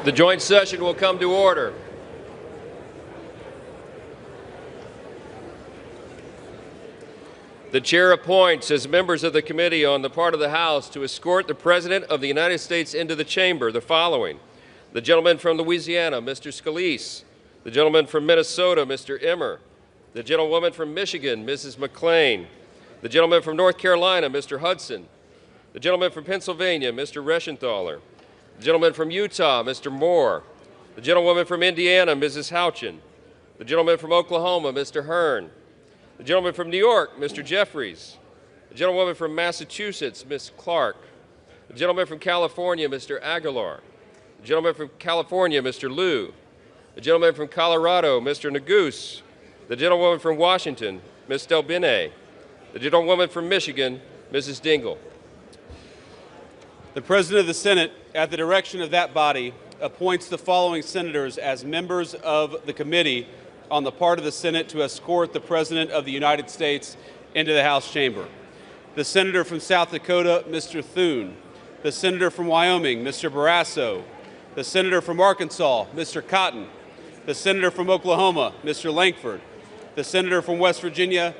The joint session will come to order. The chair appoints as members of the committee on the part of the House to escort the President of the United States into the chamber the following: the gentleman from Louisiana, Mr. Scalise; the gentleman from Minnesota, Mr. Emmer; the gentlewoman from Michigan, Mrs. McClain; the gentleman from North Carolina, Mr. Hudson; the gentleman from Pennsylvania, Mr. Reschenthaler; the gentleman from Utah, Mr. Moore; the gentlewoman from Indiana, Mrs. Houchin; the gentleman from Oklahoma, Mr. Hearn; the gentleman from New York, Mr. Jeffries; the gentlewoman from Massachusetts, Ms. Clark; the gentleman from California, Mr. Aguilar; the gentleman from California, Mr. Liu; the gentleman from Colorado, Mr. Neguse; the gentlewoman from Washington, Ms. Delbene; the gentlewoman from Michigan, Mrs. Dingell. The President of the Senate, at the direction of that body, appoints the following senators as members of the committee on the part of the Senate to escort the President of the United States into the House chamber: the Senator from South Dakota, Mr. Thune; the Senator from Wyoming, Mr. Barrasso; the Senator from Arkansas, Mr. Cotton; the Senator from Oklahoma, Mr. Lankford; the Senator from West Virginia,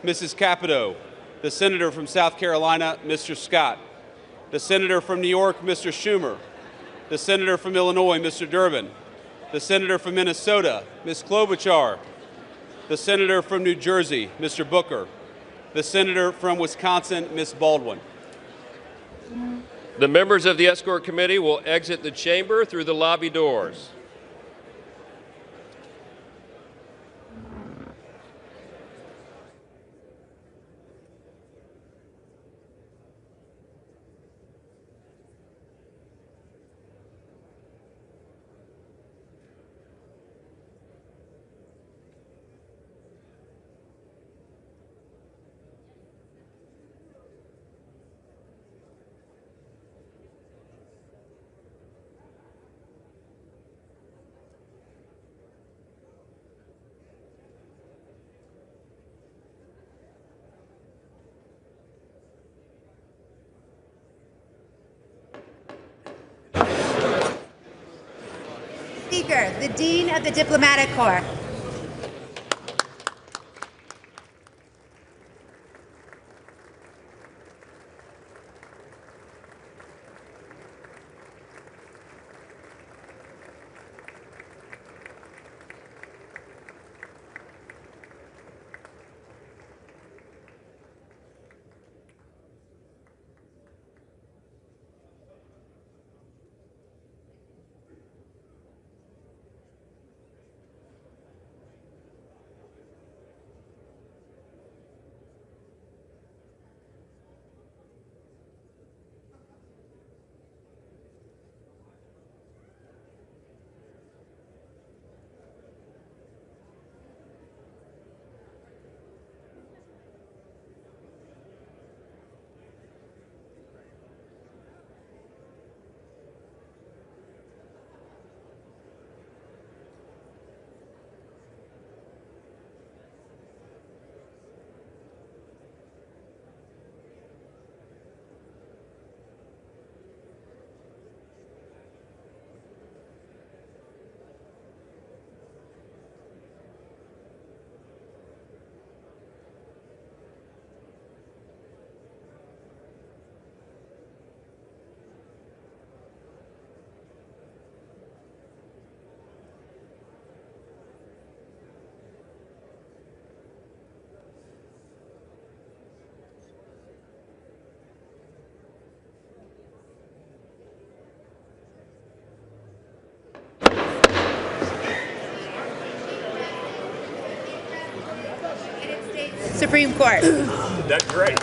Mrs. Capito; the Senator from South Carolina, Mr. Scott; the Senator from New York, Mr. Schumer; the Senator from Illinois, Mr. Durbin; the Senator from Minnesota, Ms. Klobuchar; the Senator from New Jersey, Mr. Booker; the Senator from Wisconsin, Ms. Baldwin. The members of the escort committee will exit the chamber through the lobby doors. Speaker, the Dean of the Diplomatic Corps. Supreme Court. That's great.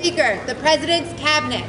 Speaker, the President's Cabinet.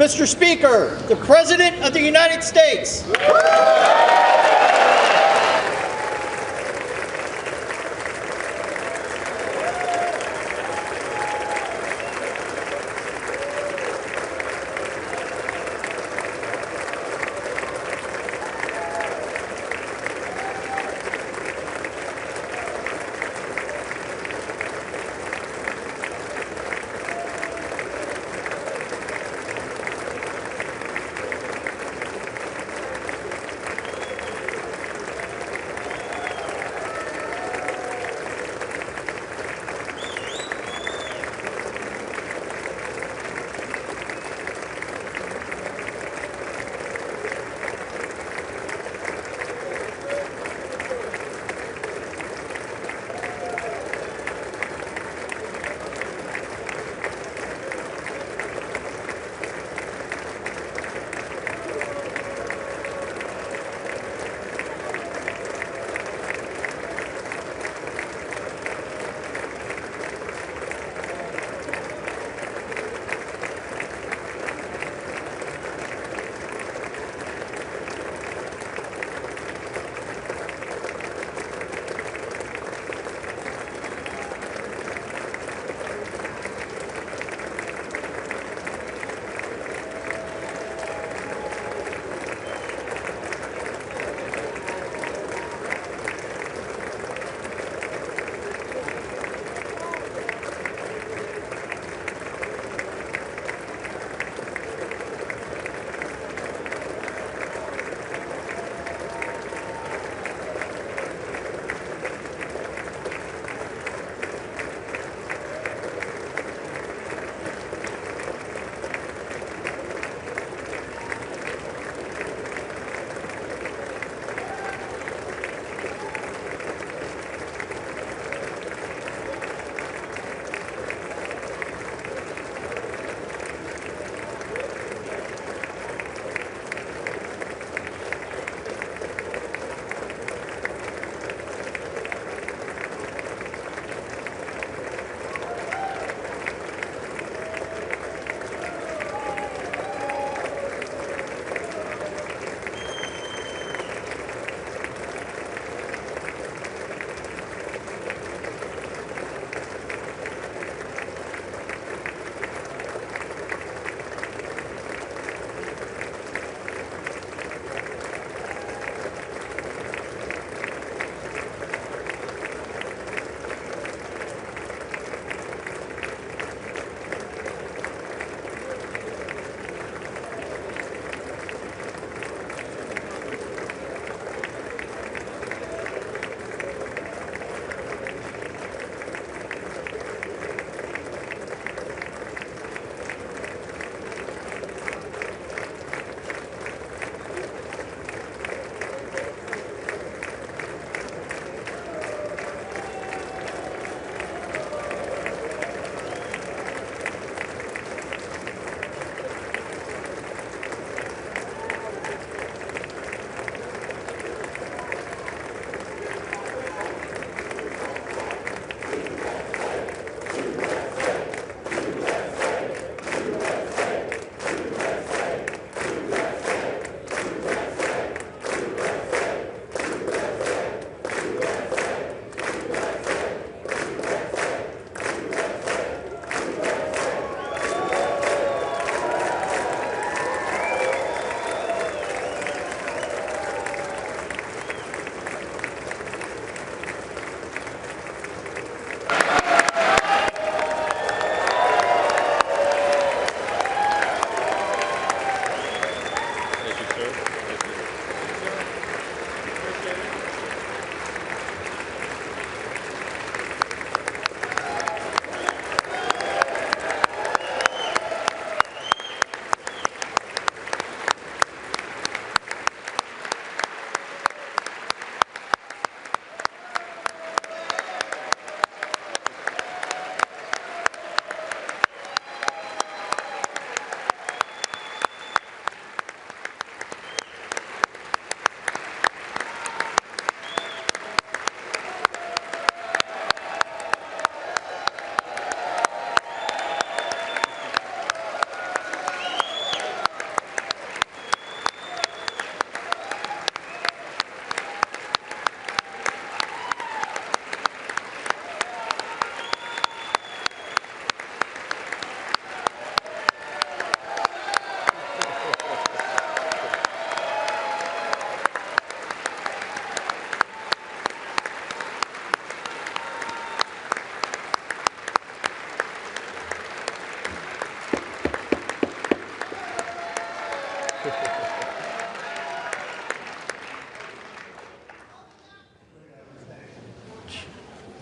Mr. Speaker, the President of the United States.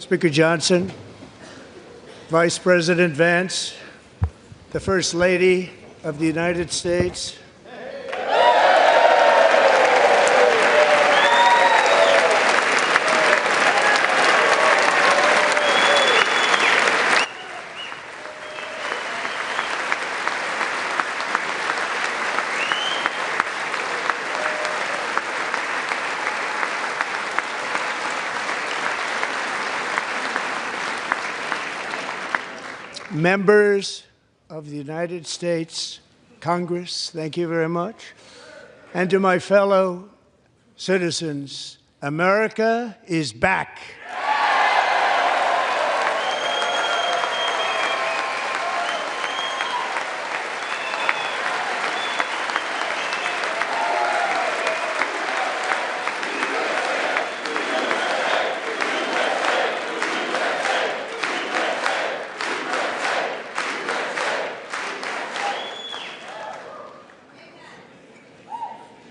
Speaker Johnson, Vice President Vance, the First Lady of the United States, members of the United States Congress, thank you very much, and to my fellow citizens, America is back.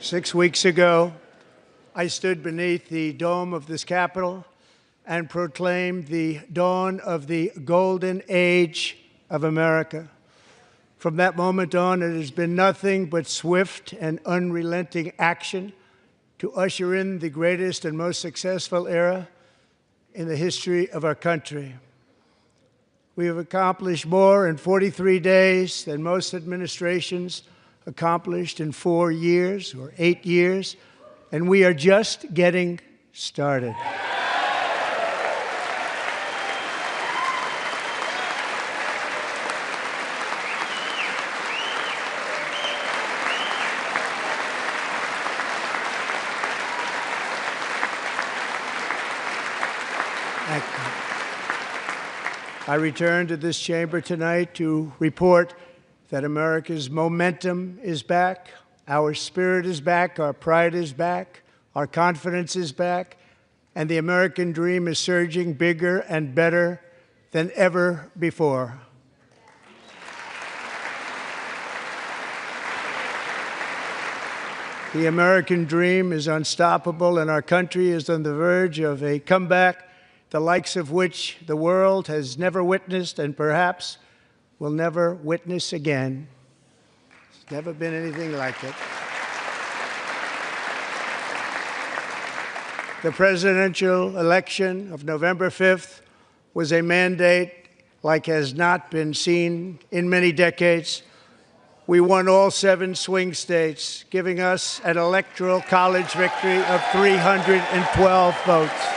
6 weeks ago, I stood beneath the dome of this Capitol and proclaimed the dawn of the golden age of America. From that moment on, it has been nothing but swift and unrelenting action to usher in the greatest and most successful era in the history of our country. We have accomplished more in 43 days than most administrations accomplished in 4 years or 8 years, and we are just getting started. I return to this chamber tonight to report that America's momentum is back, our spirit is back, our pride is back, our confidence is back, and the American dream is surging bigger and better than ever before. The American dream is unstoppable, and our country is on the verge of a comeback, the likes of which the world has never witnessed and perhaps will never witness again. There's never been anything like it. The presidential election of November 5th was a mandate like has not been seen in many decades. We won all 7 swing states, giving us an electoral college victory of 312 votes.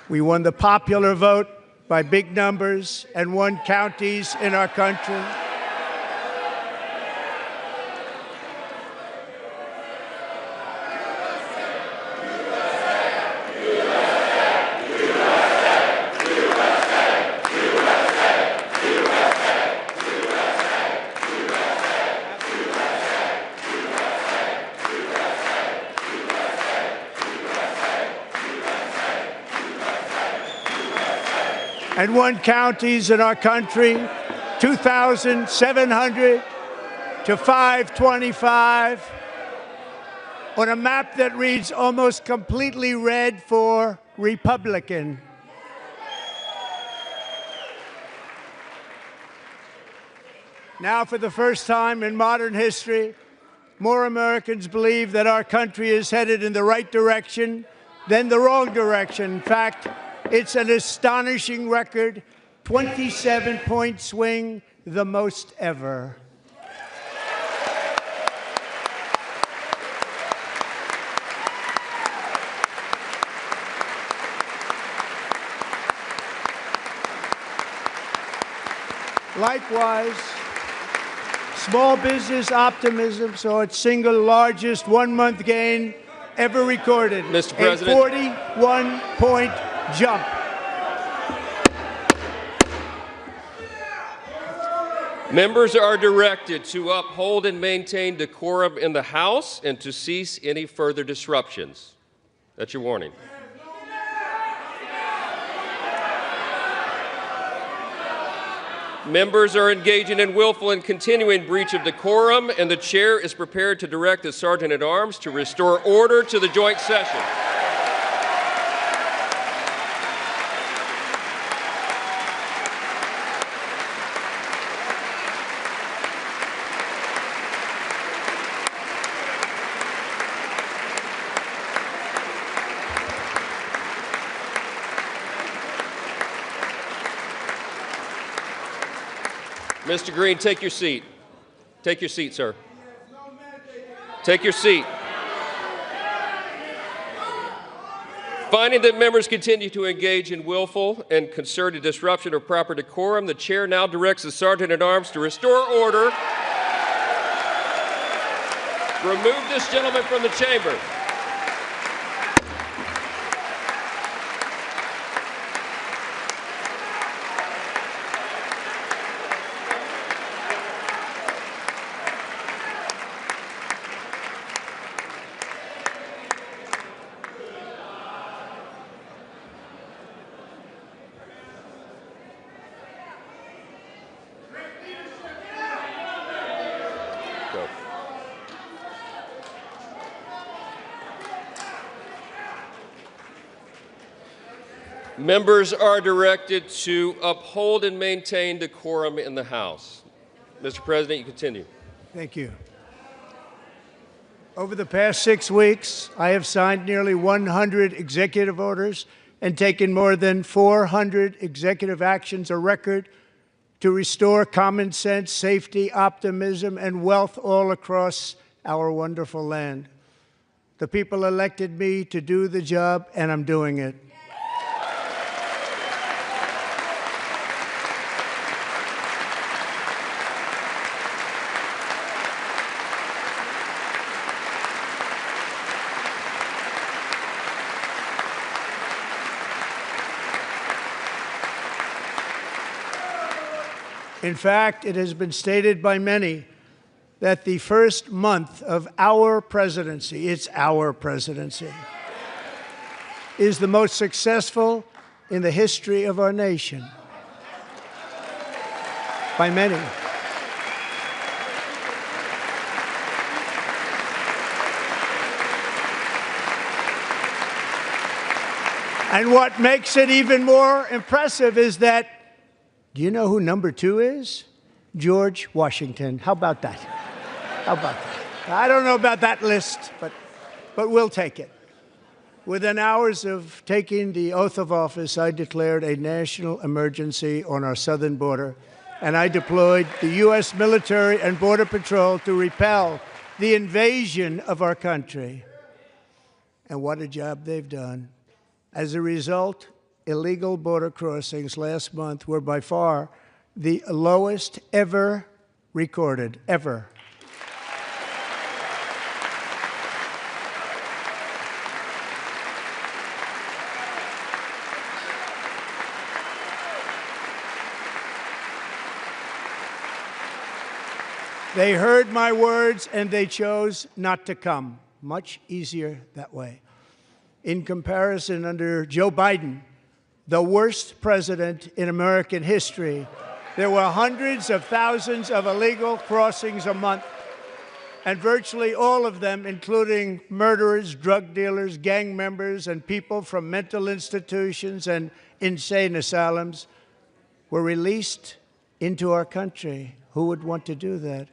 We won the popular vote by big numbers and won counties in our country. And won counties in our country, 2,700 to 525, on a map that reads almost completely red for Republican. Now, for the first time in modern history, more Americans believe that our country is headed in the right direction than the wrong direction. In fact, it's an astonishing record, 27-point swing, the most ever. Likewise, small business optimism saw its single largest one-month gain ever recorded. Mr. President. A 41-point jump. Members are directed to uphold and maintain decorum in the House and to cease any further disruptions. That's your warning. Members are engaging in willful and continuing breach of decorum, and the chair is prepared to direct the Sergeant-at-Arms to restore order to the joint session. Mr. Green, take your seat. Take your seat, sir. Take your seat. Finding that members continue to engage in willful and concerted disruption of proper decorum, the chair now directs the Sergeant-at-Arms to restore order. Remove this gentleman from the chamber. Go. Members are directed to uphold and maintain decorum in the House. Mr. President, you continue. Thank you. Over the past 6 weeks, I have signed nearly 100 executive orders and taken more than 400 executive actions, a record to restore common sense, safety, optimism, and wealth all across our wonderful land. The people elected me to do the job, and I'm doing it. In fact, it has been stated by many that the first month of our presidency, it's our presidency, is the most successful in the history of our nation. By many. And what makes it even more impressive is that, do you know who number 2 is? George Washington. How about that? How about that? I don't know about that list, but we'll take it. Within hours of taking the oath of office, I declared a national emergency on our southern border, and I deployed the U.S. military and Border Patrol to repel the invasion of our country. And what a job they've done. As a result, illegal border crossings last month were by far the lowest ever recorded, ever. They heard my words and they chose not to come. Much easier that way. In comparison, under Joe Biden, the worst president in American history, there were hundreds of thousands of illegal crossings a month, and virtually all of them, including murderers, drug dealers, gang members, and people from mental institutions and insane asylums, were released into our country. Who would want to do that?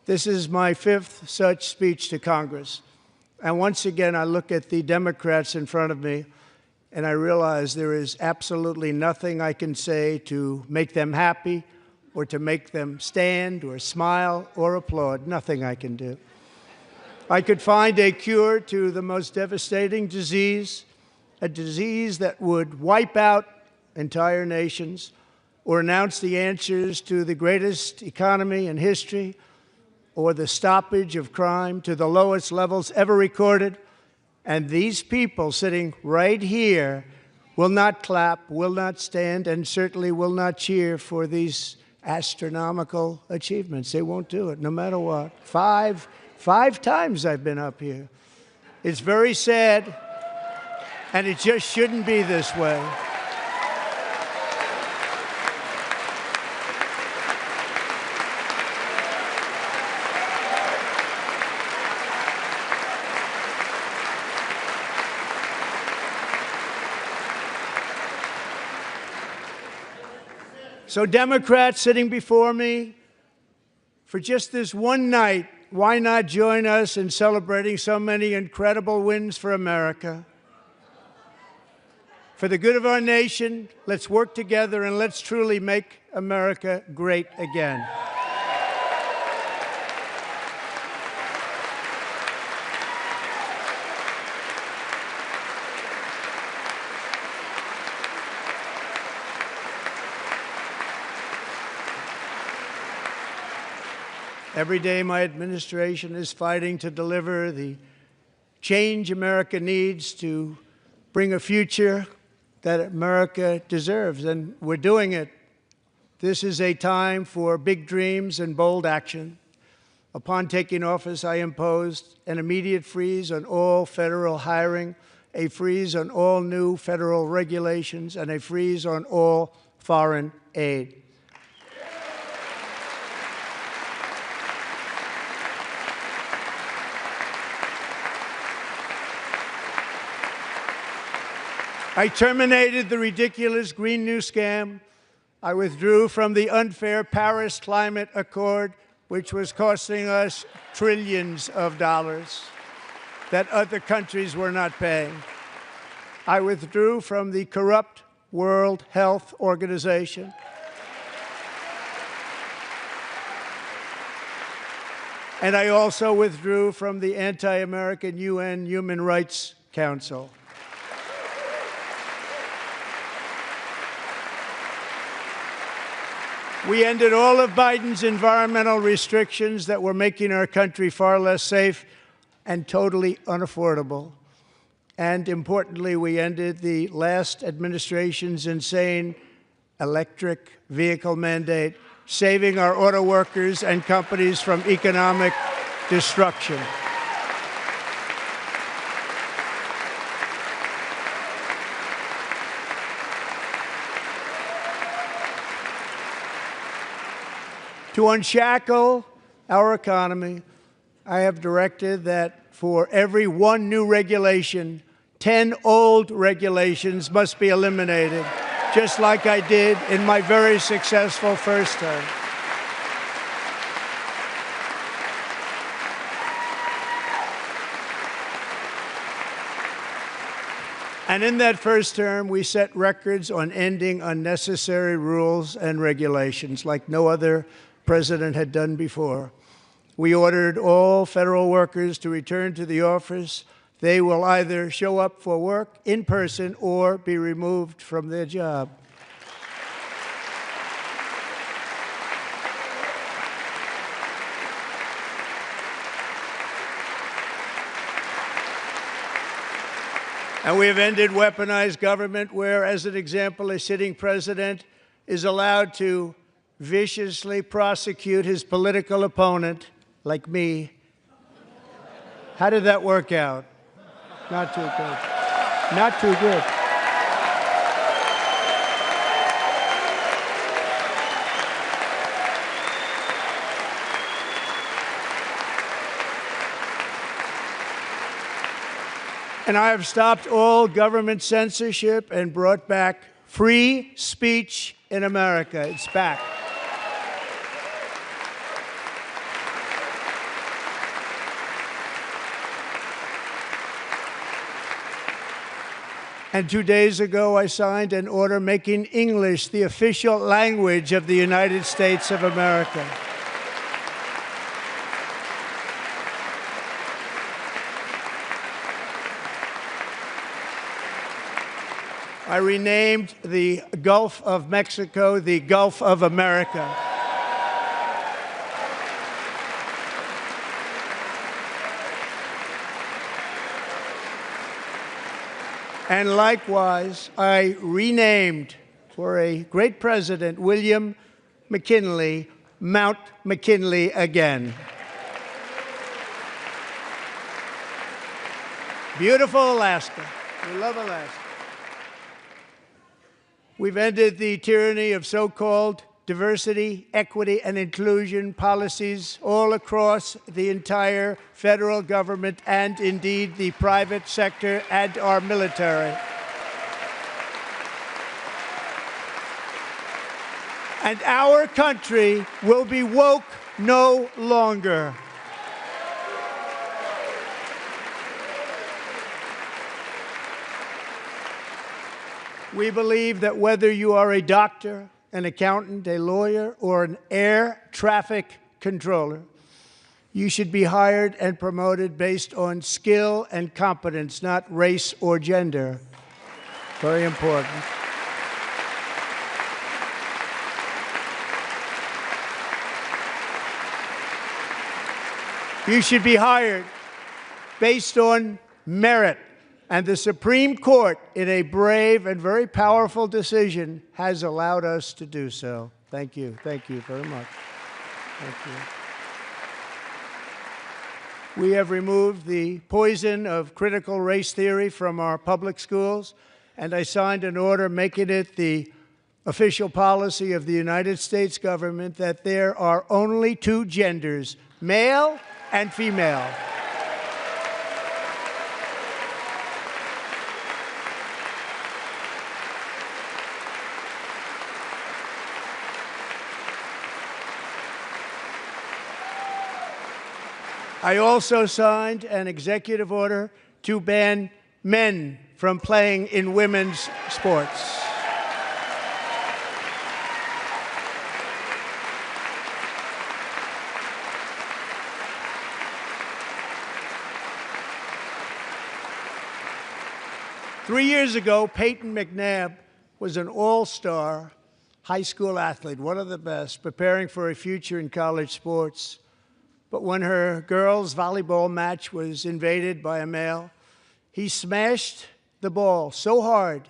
This is my 5th such speech to Congress. And once again, I look at the Democrats in front of me, and I realize there is absolutely nothing I can say to make them happy or to make them stand or smile or applaud. Nothing I can do. I could find a cure to the most devastating disease, a disease that would wipe out entire nations, or announce the answers to the greatest economy in history, or the stoppage of crime to the lowest levels ever recorded. And these people sitting right here will not clap, will not stand, and certainly will not cheer for these astronomical achievements. They won't do it, no matter what. Five times I've been up here. It's very sad, and it just shouldn't be this way. So Democrats sitting before me, for just this one night, why not join us in celebrating so many incredible wins for America? For the good of our nation, let's work together and let's truly make America great again. Every day, my administration is fighting to deliver the change America needs to bring a future that America deserves, and we're doing it. This is a time for big dreams and bold action. Upon taking office, I imposed an immediate freeze on all federal hiring, a freeze on all new federal regulations, and a freeze on all foreign aid. I terminated the ridiculous Green New Scam. I withdrew from the unfair Paris Climate Accord, which was costing us trillions of dollars that other countries were not paying. I withdrew from the corrupt World Health Organization. And I also withdrew from the anti-American UN Human Rights Council. We ended all of Biden's environmental restrictions that were making our country far less safe and totally unaffordable. And importantly, we ended the last administration's insane electric vehicle mandate, saving our auto workers and companies from economic destruction. To unshackle our economy, I have directed that for every one new regulation, 10 old regulations must be eliminated, just like I did in my very successful first term. And in that first term, we set records on ending unnecessary rules and regulations like no other president had done before. We ordered all federal workers to return to the office. They will either show up for work in person or be removed from their job. And we have ended weaponized government where, as an example, a sitting president is allowed to viciously prosecute his political opponent, like me. How did that work out? Not too good. Not too good. And I have stopped all government censorship and brought back free speech in America. It's back. And 2 days ago, I signed an order making English the official language of the United States of America. I renamed the Gulf of Mexico the Gulf of America. And likewise, I renamed, for a great president, William McKinley, Mount McKinley again. Beautiful Alaska. We love Alaska. We've ended the tyranny of so-called diversity, equity, and inclusion policies all across the entire federal government and, indeed, the private sector and our military. And our country will be woke no longer. We believe that whether you are a doctor, an accountant, a lawyer, or an air traffic controller, you should be hired and promoted based on skill and competence, not race or gender. Very important. You should be hired based on merit. And the Supreme Court, in a brave and very powerful decision, has allowed us to do so. Thank you. Thank you very much. Thank you. We have removed the poison of critical race theory from our public schools, and I signed an order making it the official policy of the United States government that there are only two genders, male and female. I also signed an executive order to ban men from playing in women's sports. Three years ago, Peyton McNabb was an all-star high school athlete, one of the best, preparing for a future in college sports. But when her girls' volleyball match was invaded by a male, he smashed the ball so hard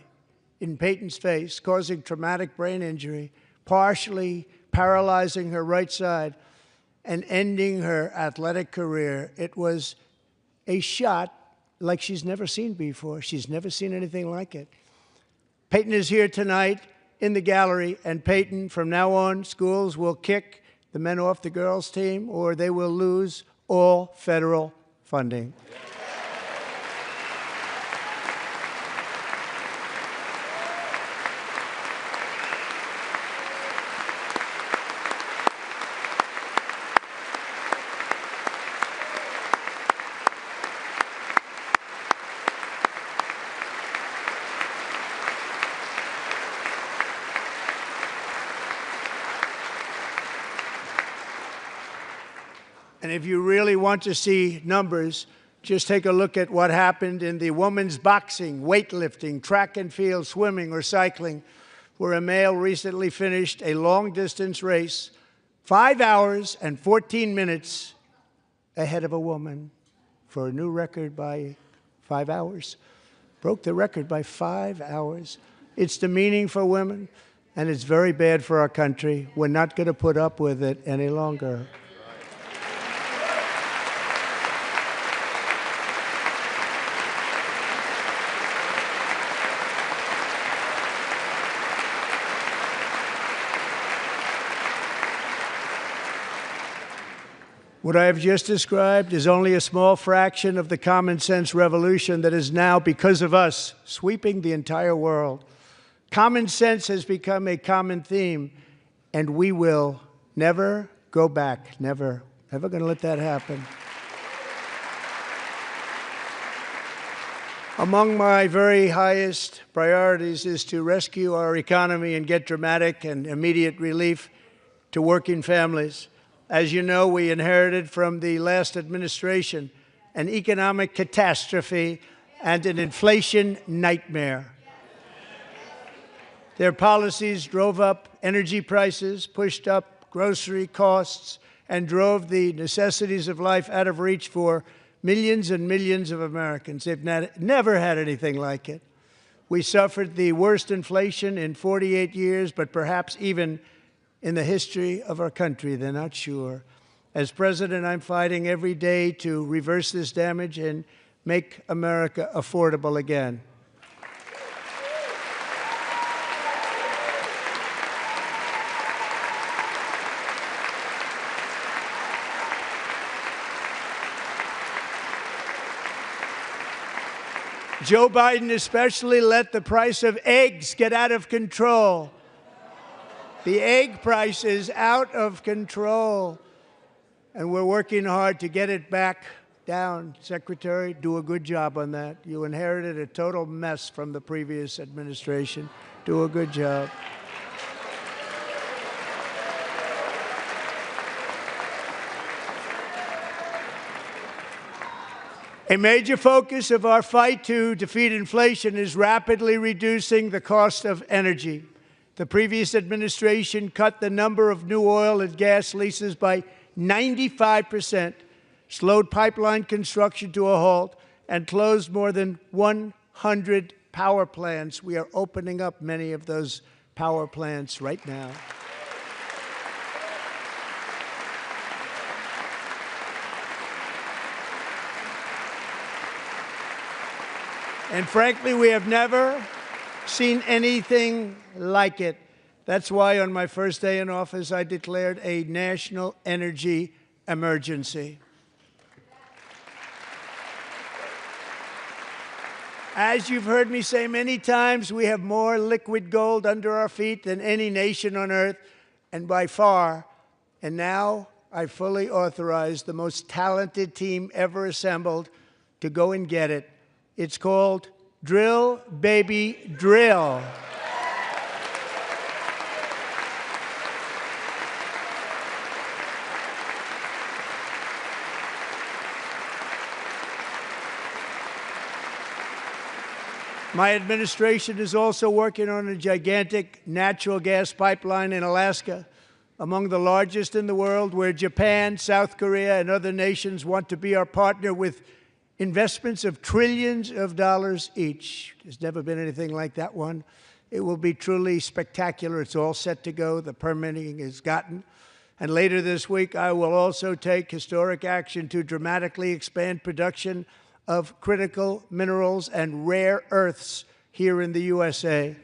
in Peyton's face, causing traumatic brain injury, partially paralyzing her right side and ending her athletic career. It was a shot like she's never seen before. She's never seen anything like it. Peyton is here tonight in the gallery, and Peyton, from now on, schools will kick the men off the girls' team, or they will lose all federal funding. And if you really want to see numbers, just take a look at what happened in the women's boxing, weightlifting, track and field, swimming, or cycling, where a male recently finished a long-distance race 5 hours and 14 minutes ahead of a woman for a new record by 5 hours. Broke the record by 5 hours. It's demeaning for women, and it's very bad for our country. We're not going to put up with it any longer. What I have just described is only a small fraction of the common sense revolution that is now, because of us, sweeping the entire world. Common sense has become a common theme, and we will never go back. Never. Never going to let that happen. Among my very highest priorities is to rescue our economy and get dramatic and immediate relief to working families. As you know, we inherited from the last administration an economic catastrophe and an inflation nightmare. Their policies drove up energy prices, pushed up grocery costs, and drove the necessities of life out of reach for millions and millions of Americans. They've never had anything like it. We suffered the worst inflation in 48 years, but perhaps even in the history of our country. They're not sure. As president, I'm fighting every day to reverse this damage and make America affordable again. Joe Biden especially let the price of eggs get out of control. The egg price is out of control, and we're working hard to get it back down. Secretary, do a good job on that. You inherited a total mess from the previous administration. Do a good job. A major focus of our fight to defeat inflation is rapidly reducing the cost of energy. The previous administration cut the number of new oil and gas leases by 95%, slowed pipeline construction to a halt, and closed more than 100 power plants. We are opening up many of those power plants right now. And frankly, we have never seen anything like it. That's why on my first day in office, I declared a national energy emergency. As you've heard me say many times, we have more liquid gold under our feet than any nation on earth, and by far. And now I fully authorize the most talented team ever assembled to go and get it. It's called Drill, Baby, Drill. My administration is also working on a gigantic natural gas pipeline in Alaska, among the largest in the world, where Japan, South Korea, and other nations want to be our partner with investments of trillions of dollars each. There's never been anything like that one. It will be truly spectacular. It's all set to go. The permitting is gotten. And later this week, I will also take historic action to dramatically expand production of critical minerals and rare earths here in the USA.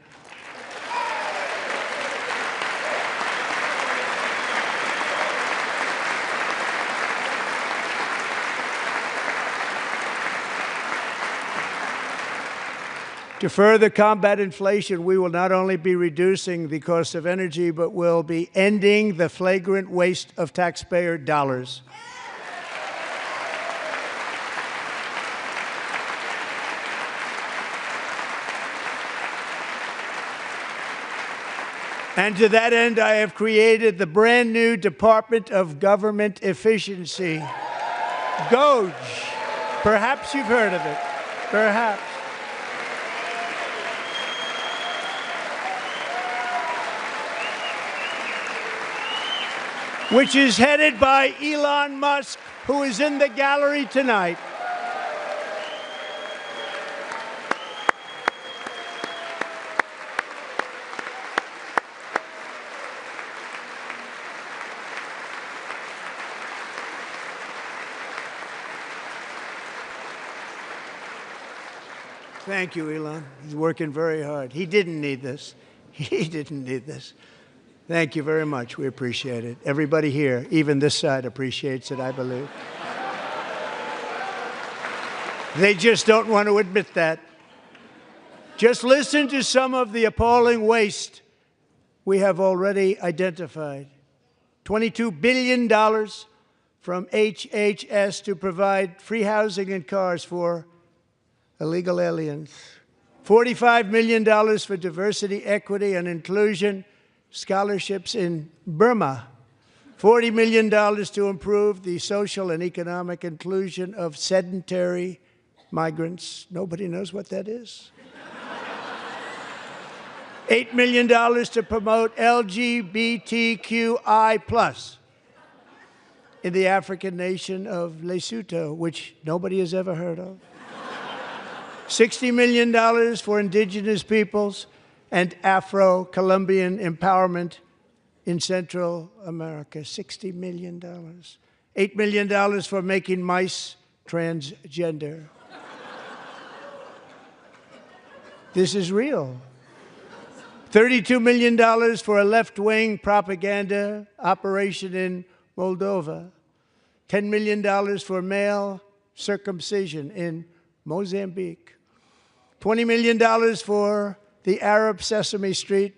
To further combat inflation, we will not only be reducing the cost of energy, but will be ending the flagrant waste of taxpayer dollars. And to that end, I have created the brand new Department of Government Efficiency, DOGE. Perhaps you've heard of it. Perhaps. Which is headed by Elon Musk, who is in the gallery tonight. Thank you, Elon. He's working very hard. He didn't need this. He didn't need this. Thank you very much. We appreciate it. Everybody here, even this side, appreciates it, I believe. They just don't want to admit that. Just listen to some of the appalling waste we have already identified. $22 billion from HHS to provide free housing and cars for illegal aliens. $45 million for diversity, equity, and inclusion scholarships in Burma. $40 million to improve the social and economic inclusion of sedentary migrants. Nobody knows what that is. $8 million to promote LGBTQI+ in the African nation of Lesotho, which nobody has ever heard of. $60 million for indigenous peoples and Afro-Colombian empowerment in Central America. $60 million. $8 million for making mice transgender. This is real. $32 million for a left-wing propaganda operation in Moldova. $10 million for male circumcision in Mozambique. $20 million for the Arab Sesame Street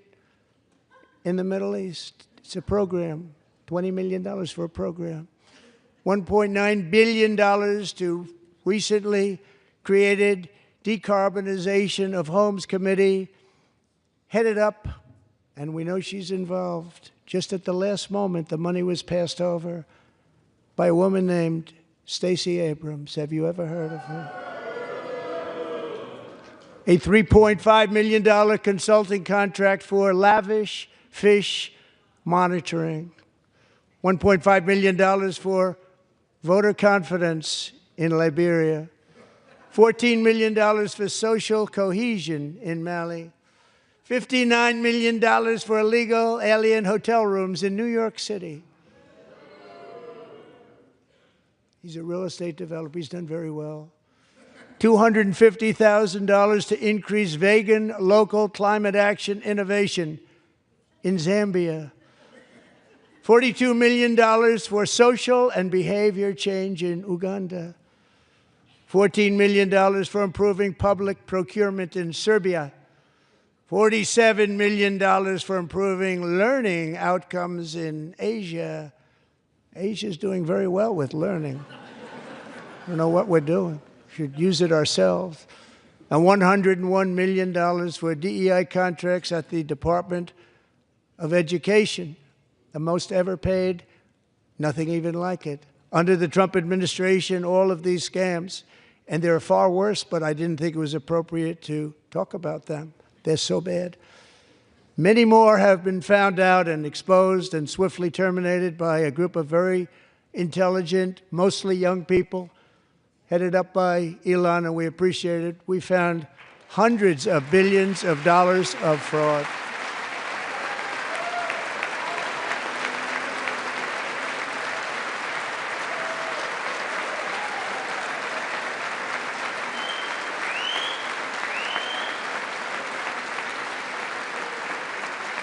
in the Middle East. It's a program, $20 million for a program. $1.9 billion to recently created Decarbonization of Homes Committee, headed up, and we know she's involved. Just at the last moment, the money was passed over by a woman named Stacey Abrams. Have you ever heard of her? A $3.5 million consulting contract for lavish fish monitoring. $1.5 million for voter confidence in Liberia. $14 million for social cohesion in Mali. $59 million for illegal alien hotel rooms in New York City. He's a real estate developer. He's done very well. $250,000 to increase vegan local climate action innovation in Zambia. $42 million for social and behavior change in Uganda. $14 million for improving public procurement in Serbia. $47 million for improving learning outcomes in Asia. Asia's doing very well with learning. I don't know what we're doing. We should use it ourselves. And $101 million for DEI contracts at the Department of Education. The most ever paid, nothing even like it. Under the Trump administration, all of these scams, and they're far worse, but I didn't think it was appropriate to talk about them. They're so bad. Many more have been found out and exposed and swiftly terminated by a group of very intelligent, mostly young people, headed up by Elon, and we appreciate it. We found hundreds of billions of dollars of fraud.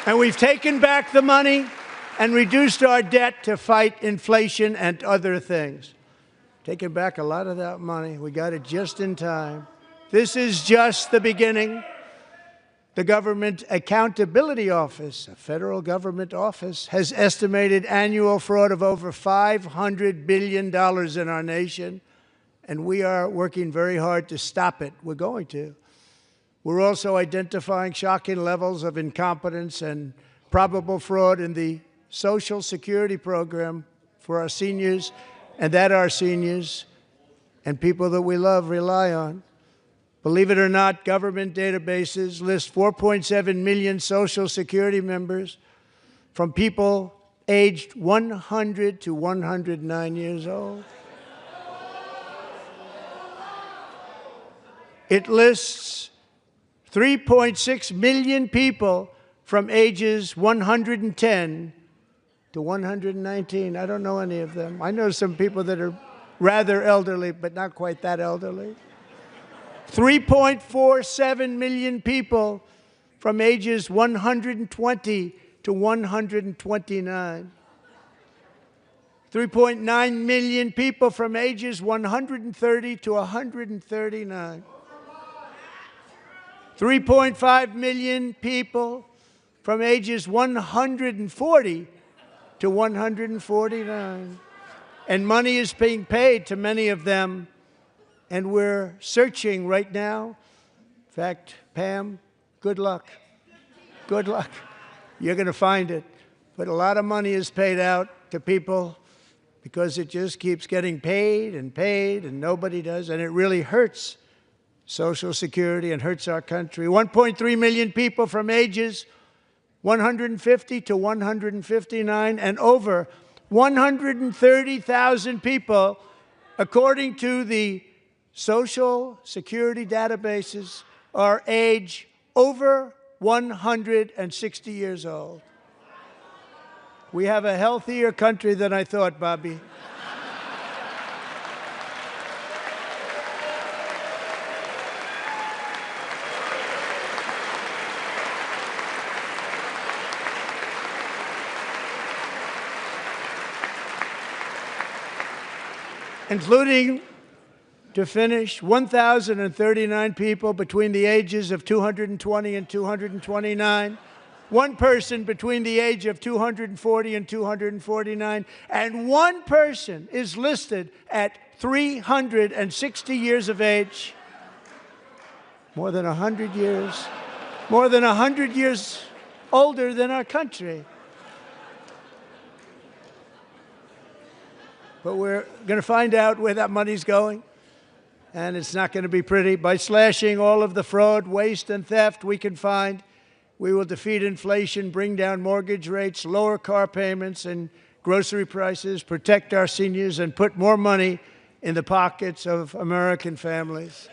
And we've taken back the money and reduced our debt to fight inflation and other things. Taken back a lot of that money. We got it just in time. This is just the beginning. The Government Accountability Office, a federal government office, has estimated annual fraud of over $500 billion in our nation, and we are working very hard to stop it. We're going to. We're also identifying shocking levels of incompetence and probable fraud in the Social Security program for our seniors, and that our seniors and people that we love rely on. Believe it or not, government databases list 4.7 million Social Security members from people aged 100 to 109 years old. It lists 3.6 million people from ages 110 to 119. I don't know any of them. I know some people that are rather elderly, but not quite that elderly. 3.47 million people from ages 120 to 129. 3.9 million people from ages 130 to 139. 3.5 million people from ages 140 to 149. And money is being paid to many of them, and we're searching right now. In fact, Pam, good luck. Good luck. You're going to find it. But a lot of money is paid out to people because it just keeps getting paid, and nobody does, and it really hurts Social Security and hurts our country. 1.3 million people from ages 150 to 159, and over 130,000 people, according to the Social Security databases, are age over 160 years old. We have a healthier country than I thought, Bobby. Including, to finish, 1,039 people between the ages of 220 and 229 one person between the age of 240 and 249, and one person is listed at 360 years of age. More than 100 years older than our country. But we're going to find out where that money's going, and it's not going to be pretty. By slashing all of the fraud, waste, and theft we can find, we will defeat inflation, bring down mortgage rates, lower car payments and grocery prices, protect our seniors, and put more money in the pockets of American families.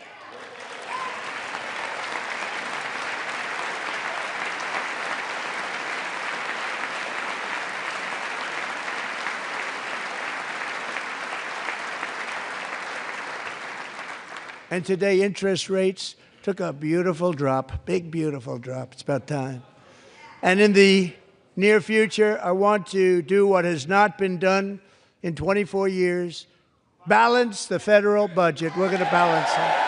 And today, interest rates took a beautiful drop, big, beautiful drop. It's about time. And in the near future, I want to do what has not been done in 24 years, balance the federal budget. We're going to balance it.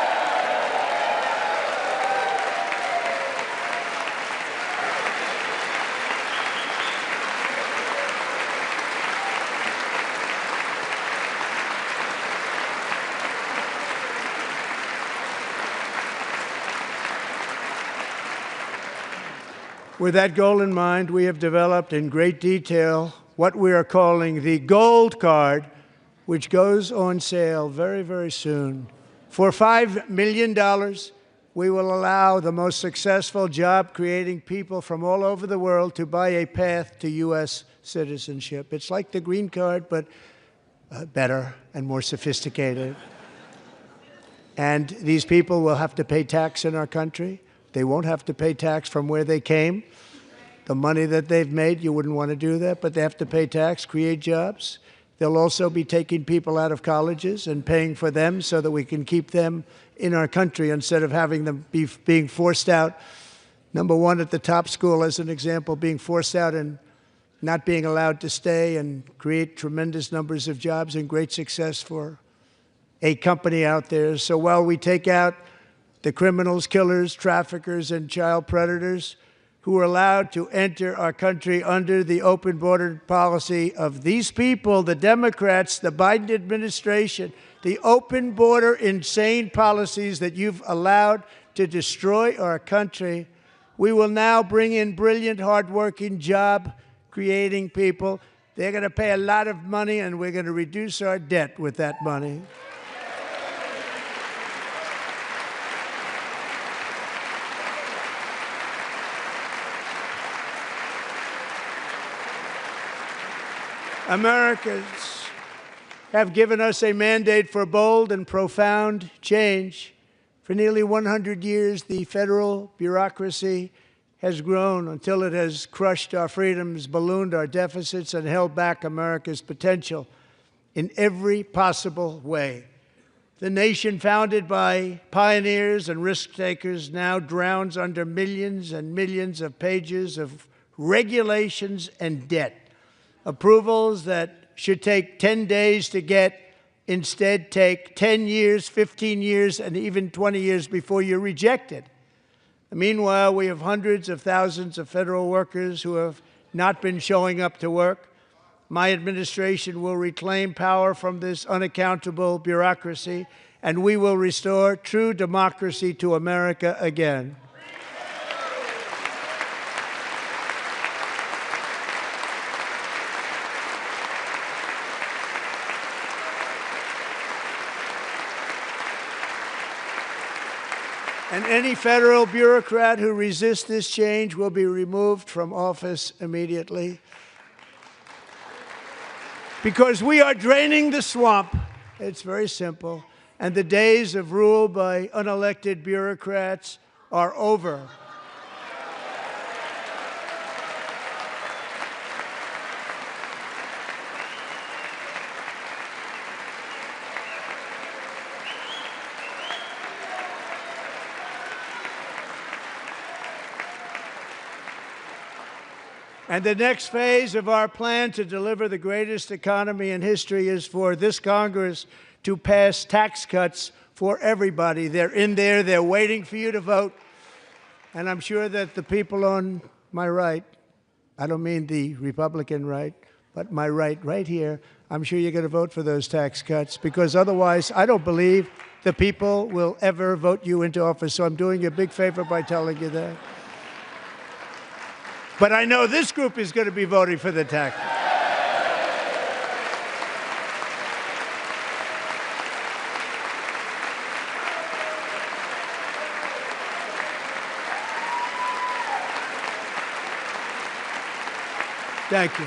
With that goal in mind, we have developed in great detail what we are calling the Gold Card, which goes on sale very, very soon. For $5 million, we will allow the most successful job-creating people from all over the world to buy a path to U.S. citizenship. It's like the green card, but better and more sophisticated. And these people will have to pay tax in our country. They won't have to pay tax from where they came. The money that they've made, you wouldn't want to do that, but they have to pay tax, create jobs. They'll also be taking people out of colleges and paying for them so that we can keep them in our country instead of having them being forced out. Number one, at the top school, as an example, being forced out and not being allowed to stay and create tremendous numbers of jobs and great success for a company out there. So while we take out the criminals, killers, traffickers, and child predators who are allowed to enter our country under the open border policy of these people, the Democrats, the Biden administration, the open border insane policies that you've allowed to destroy our country, we will now bring in brilliant, hardworking, job-creating people. They're going to pay a lot of money, and we're going to reduce our debt with that money. Americans have given us a mandate for bold and profound change. For nearly 100 years, the federal bureaucracy has grown until it has crushed our freedoms, ballooned our deficits, and held back America's potential in every possible way. The nation founded by pioneers and risk-takers now drowns under millions and millions of pages of regulations and debt. Approvals that should take 10 days to get instead take 10 years, 15 years, and even 20 years before you're rejected. Meanwhile, we have hundreds of thousands of federal workers who have not been showing up to work. My administration will reclaim power from this unaccountable bureaucracy, and we will restore true democracy to America again. And any federal bureaucrat who resists this change will be removed from office immediately. Because we are draining the swamp. It's very simple. And the days of rule by unelected bureaucrats are over. And the next phase of our plan to deliver the greatest economy in history is for this Congress to pass tax cuts for everybody. They're in there. They're waiting for you to vote. And I'm sure that the people on my right, I don't mean the Republican right, but my right here, I'm sure you're going to vote for those tax cuts, because otherwise I don't believe the people will ever vote you into office. So I'm doing you a big favor by telling you that. But I know this group is going to be voting for the tax. Thank you.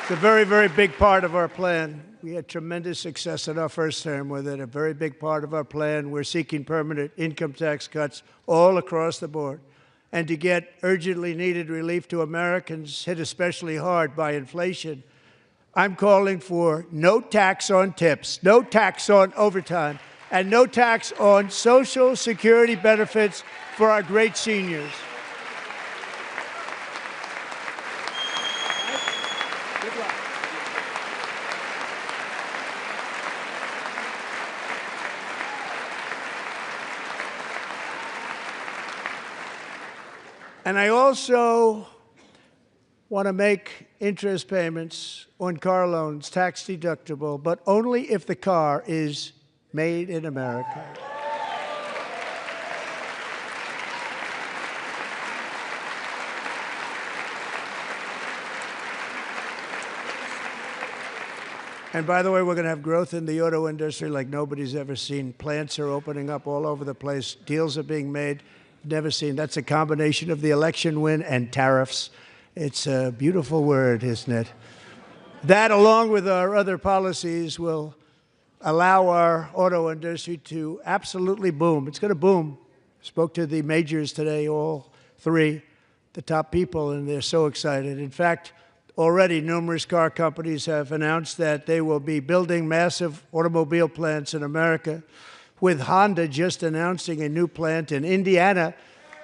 It's a very, very big part of our plan. We had tremendous success in our first term with it. A very big part of our plan. We're seeking permanent income tax cuts all across the board. And to get urgently needed relief to Americans hit especially hard by inflation, I'm calling for no tax on tips, no tax on overtime, and no tax on Social Security benefits for our great seniors. And I also want to make interest payments on car loans tax deductible, but only if the car is made in America. And by the way, we're going to have growth in the auto industry like nobody's ever seen. Plants are opening up all over the place. Deals are being made. Never seen. That's a combination of the election win and tariffs. It's a beautiful word, isn't it? That, along with our other policies, will allow our auto industry to absolutely boom. It's going to boom. Spoke to the majors today, all three, the top people, and they're so excited. In fact, already numerous car companies have announced that they will be building massive automobile plants in America, with Honda just announcing a new plant in Indiana,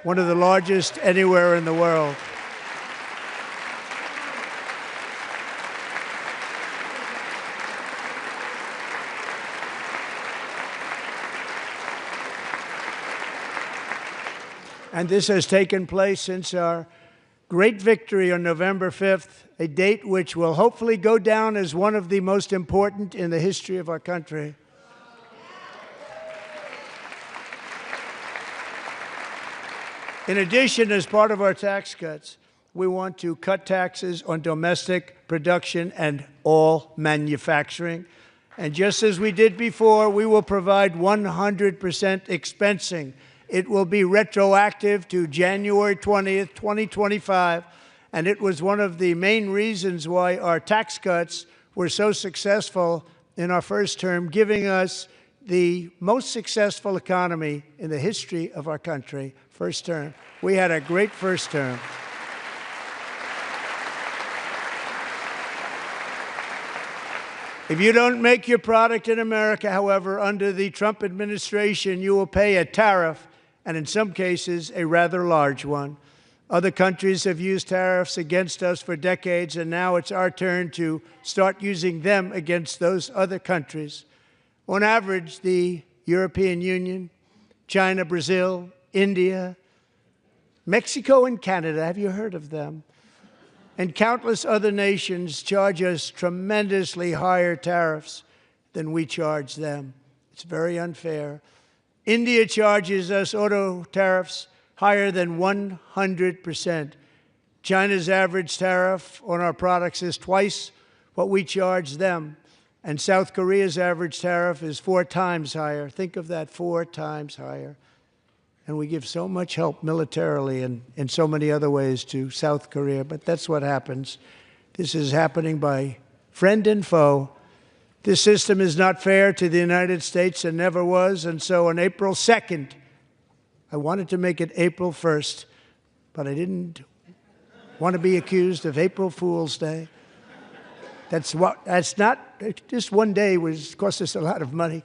one of the largest anywhere in the world. And this has taken place since our great victory on November 5th, a date which will hopefully go down as one of the most important in the history of our country. In addition, as part of our tax cuts, we want to cut taxes on domestic production and all manufacturing. And just as we did before, we will provide 100% expensing. It will be retroactive to January 20th, 2025. And it was one of the main reasons why our tax cuts were so successful in our first term, giving us the most successful economy in the history of our country. First term. We had a great first term. If you don't make your product in America, however, under the Trump administration, you will pay a tariff, and in some cases, a rather large one. Other countries have used tariffs against us for decades, and now it's our turn to start using them against those other countries. On average, the European Union, China, Brazil, India, Mexico, and Canada, have you heard of them? And countless other nations charge us tremendously higher tariffs than we charge them. It's very unfair. India charges us auto tariffs higher than 100%. China's average tariff on our products is twice what we charge them. And South Korea's average tariff is 4 times higher. Think of that, 4 times higher. And we give so much help militarily and in so many other ways to South Korea. But that's what happens. This is happening by friend and foe. This system is not fair to the United States and never was. And so on April 2nd, I wanted to make it April 1st, but I didn't want to be accused of April Fool's Day. That's not, just one day cost us a lot of money.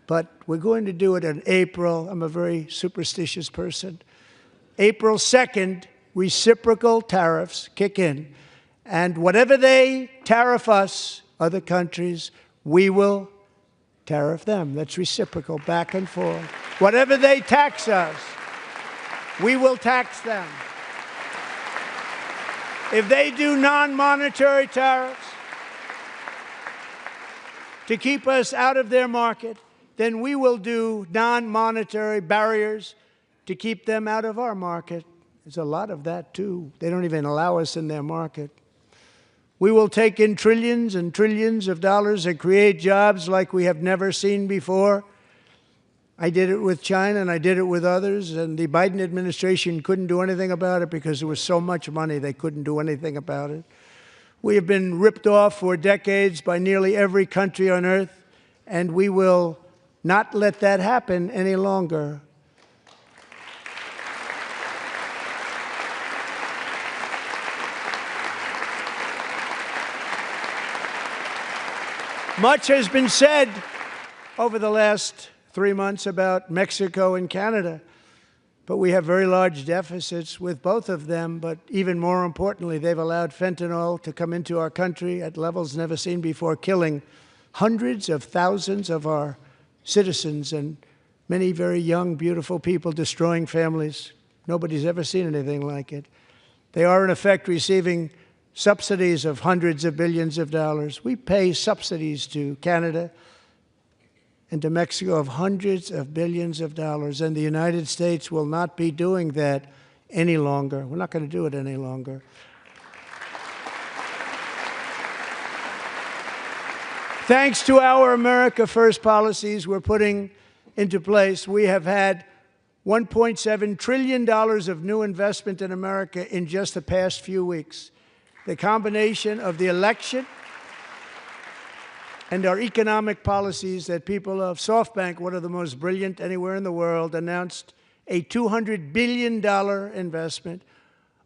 But we're going to do it in April. I'm a very superstitious person. April 2nd, reciprocal tariffs kick in. And whatever they tariff us, other countries, we will tariff them. That's reciprocal, back and forth. Whatever they tax us, we will tax them. If they do non-monetary tariffs to keep us out of their market, then we will do non-monetary barriers to keep them out of our market. There's a lot of that, too. They don't even allow us in their market. We will take in trillions and trillions of dollars and create jobs like we have never seen before. I did it with China, and I did it with others, and the Biden administration couldn't do anything about it because there was so much money they couldn't do anything about it. We have been ripped off for decades by nearly every country on earth, and we will not let that happen any longer. Much has been said over the last 3 months about Mexico and Canada, but we have very large deficits with both of them. But even more importantly, they've allowed fentanyl to come into our country at levels never seen before, killing hundreds of thousands of our citizens and many very young, beautiful people, destroying families. Nobody's ever seen anything like it. They are, in effect, receiving subsidies of hundreds of billions of dollars. We pay subsidies to Canada and to Mexico of hundreds of billions of dollars, and the United States will not be doing that any longer. We're not going to do it any longer. Thanks to our America First policies we're putting into place, we have had $1.7 trillion of new investment in America in just the past few weeks. The combination of the election and our economic policies that people of SoftBank, one of the most brilliant anywhere in the world, announced a $200 billion investment.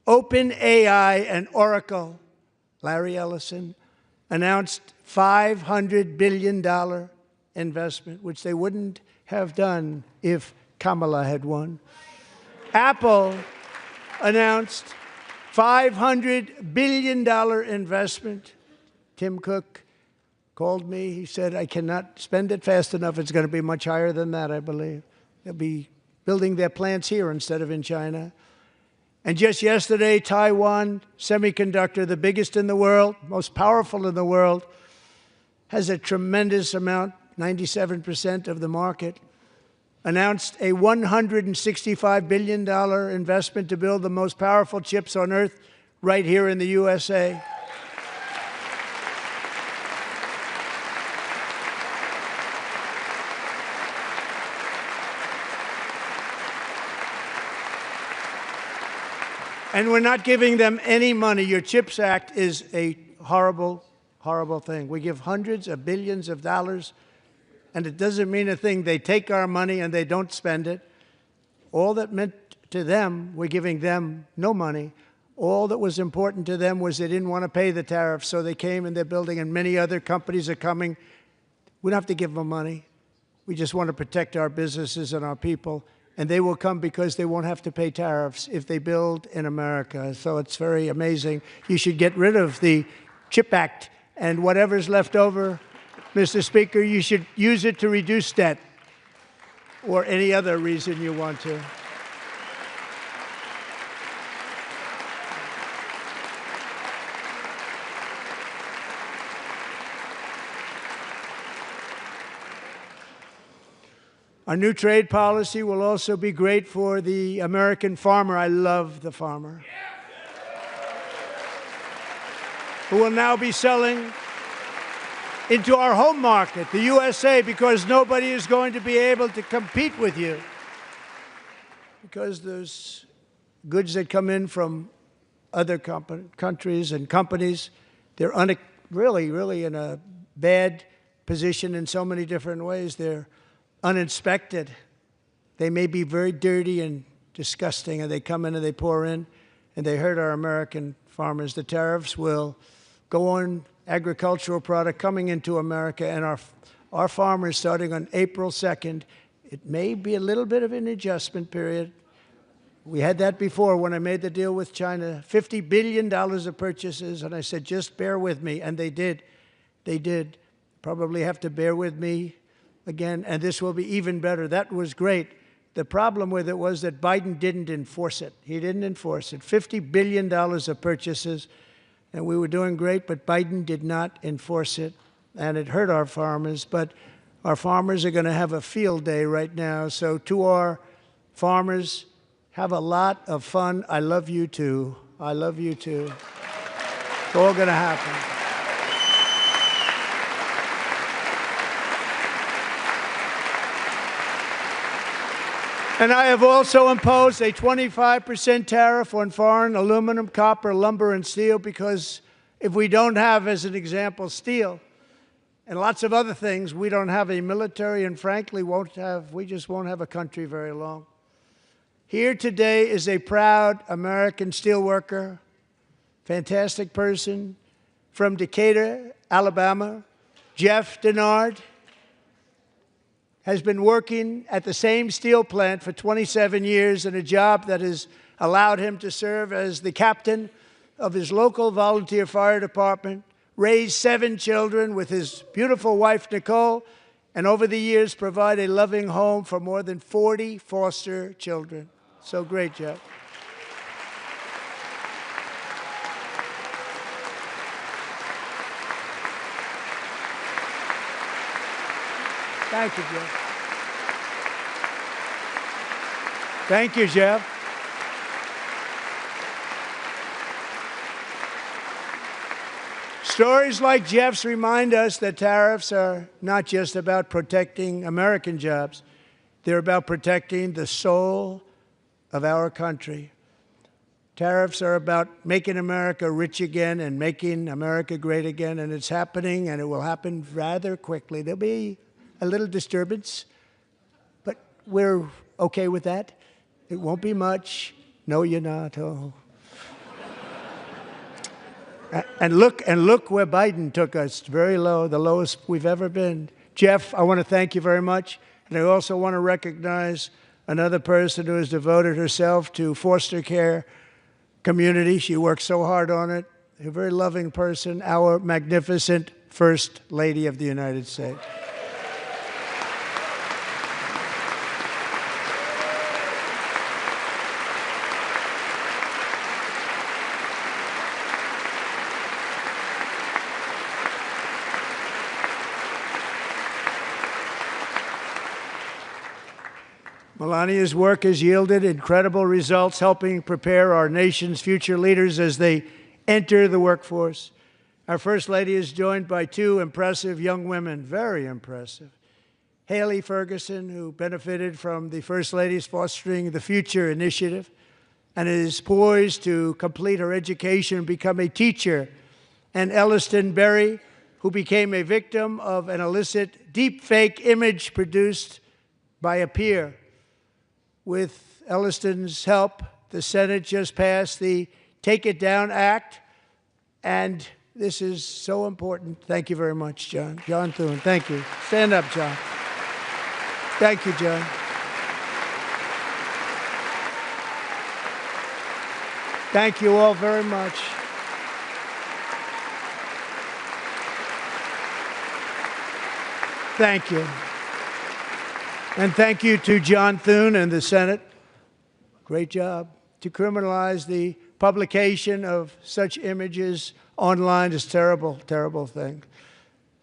OpenAI and Oracle, Larry Ellison, announced $500 billion investment, which they wouldn't have done if Kamala had won. Apple announced $500 billion investment. Tim Cook called me. He said, I cannot spend it fast enough. It's going to be much higher than that, I believe. They'll be building their plants here instead of in China. And just yesterday, Taiwan Semiconductor, the biggest in the world, most powerful in the world, has a tremendous amount, 97% of the market, announced a $165 billion investment to build the most powerful chips on earth right here in the USA. And we're not giving them any money. Your CHIPS Act is a horrible, horrible thing. We give hundreds of billions of dollars, and it doesn't mean a thing. They take our money and they don't spend it. All that meant to them, we're giving them no money. All that was important to them was they didn't want to pay the tariffs, so they came and they're building, and many other companies are coming. We don't have to give them money. We just want to protect our businesses and our people. And they will come because they won't have to pay tariffs if they build in America. So it's very amazing. You should get rid of the CHIP Act, and whatever's left over, Mr. Speaker, you should use it to reduce debt or any other reason you want to. Our new trade policy will also be great for the American farmer. I love the farmer, who will now be selling into our home market, the USA, because nobody is going to be able to compete with you. Because those goods that come in from other countries and companies, they're really in a bad position in so many different ways. They're uninspected. They may be very dirty and disgusting, and they come in and they pour in, and they hurt our American farmers. The tariffs will go on agricultural product coming into America, and our farmers, starting on April 2nd, it may be a little bit of an adjustment period. We had that before when I made the deal with China, $50 billion of purchases, and I said, just bear with me, and they did. They did. Probably have to bear with me again, and this will be even better. That was great. The problem with it was that Biden didn't enforce it. He didn't enforce it. $50 billion of purchases, and we were doing great, but Biden did not enforce it, and it hurt our farmers. But our farmers are going to have a field day right now. So to our farmers, have a lot of fun. I love you too. I love you too. It's all going to happen. And I have also imposed a 25% tariff on foreign aluminum, copper, lumber, and steel, because if we don't have, as an example, steel and lots of other things, we don't have a military, and frankly, we just won't have a country very long. Here today is a proud American steelworker, fantastic person from Decatur, Alabama, Jeff Denard. Has been working at the same steel plant for 27 years in a job that has allowed him to serve as the captain of his local volunteer fire department, raised 7 children with his beautiful wife, Nicole, and over the years provide a loving home for more than 40 foster children. So great, Jeff. Thank you, Jeff. Thank you, Jeff. Stories like Jeff's remind us that tariffs are not just about protecting American jobs. They're about protecting the soul of our country. Tariffs are about making America rich again and making America great again, and it's happening, and it will happen rather quickly. There'll be a little disturbance, but we're okay with that. It won't be much. No, you're not. Oh. And look where Biden took us. Very low, the lowest we've ever been. Jeff, I want to thank you very much. And I also want to recognize another person who has devoted herself to foster care community. She works so hard on it. A very loving person, our magnificent First Lady of the United States. Melania's work has yielded incredible results, helping prepare our nation's future leaders as they enter the workforce. Our First Lady is joined by 2 impressive young women, very impressive. Haley Ferguson, who benefited from the First Lady's Fostering the Future initiative and is poised to complete her education and become a teacher. And Elliston Berry, who became a victim of an illicit deepfake image produced by a peer. With Elliston's help, the Senate just passed the Take It Down Act, and this is so important. Thank you very much, John. John Thune, thank you. Stand up, John. Thank you, John. Thank you all very much. Thank you. And thank you to John Thune and the Senate. Great job. To criminalize the publication of such images online is a terrible, terrible thing.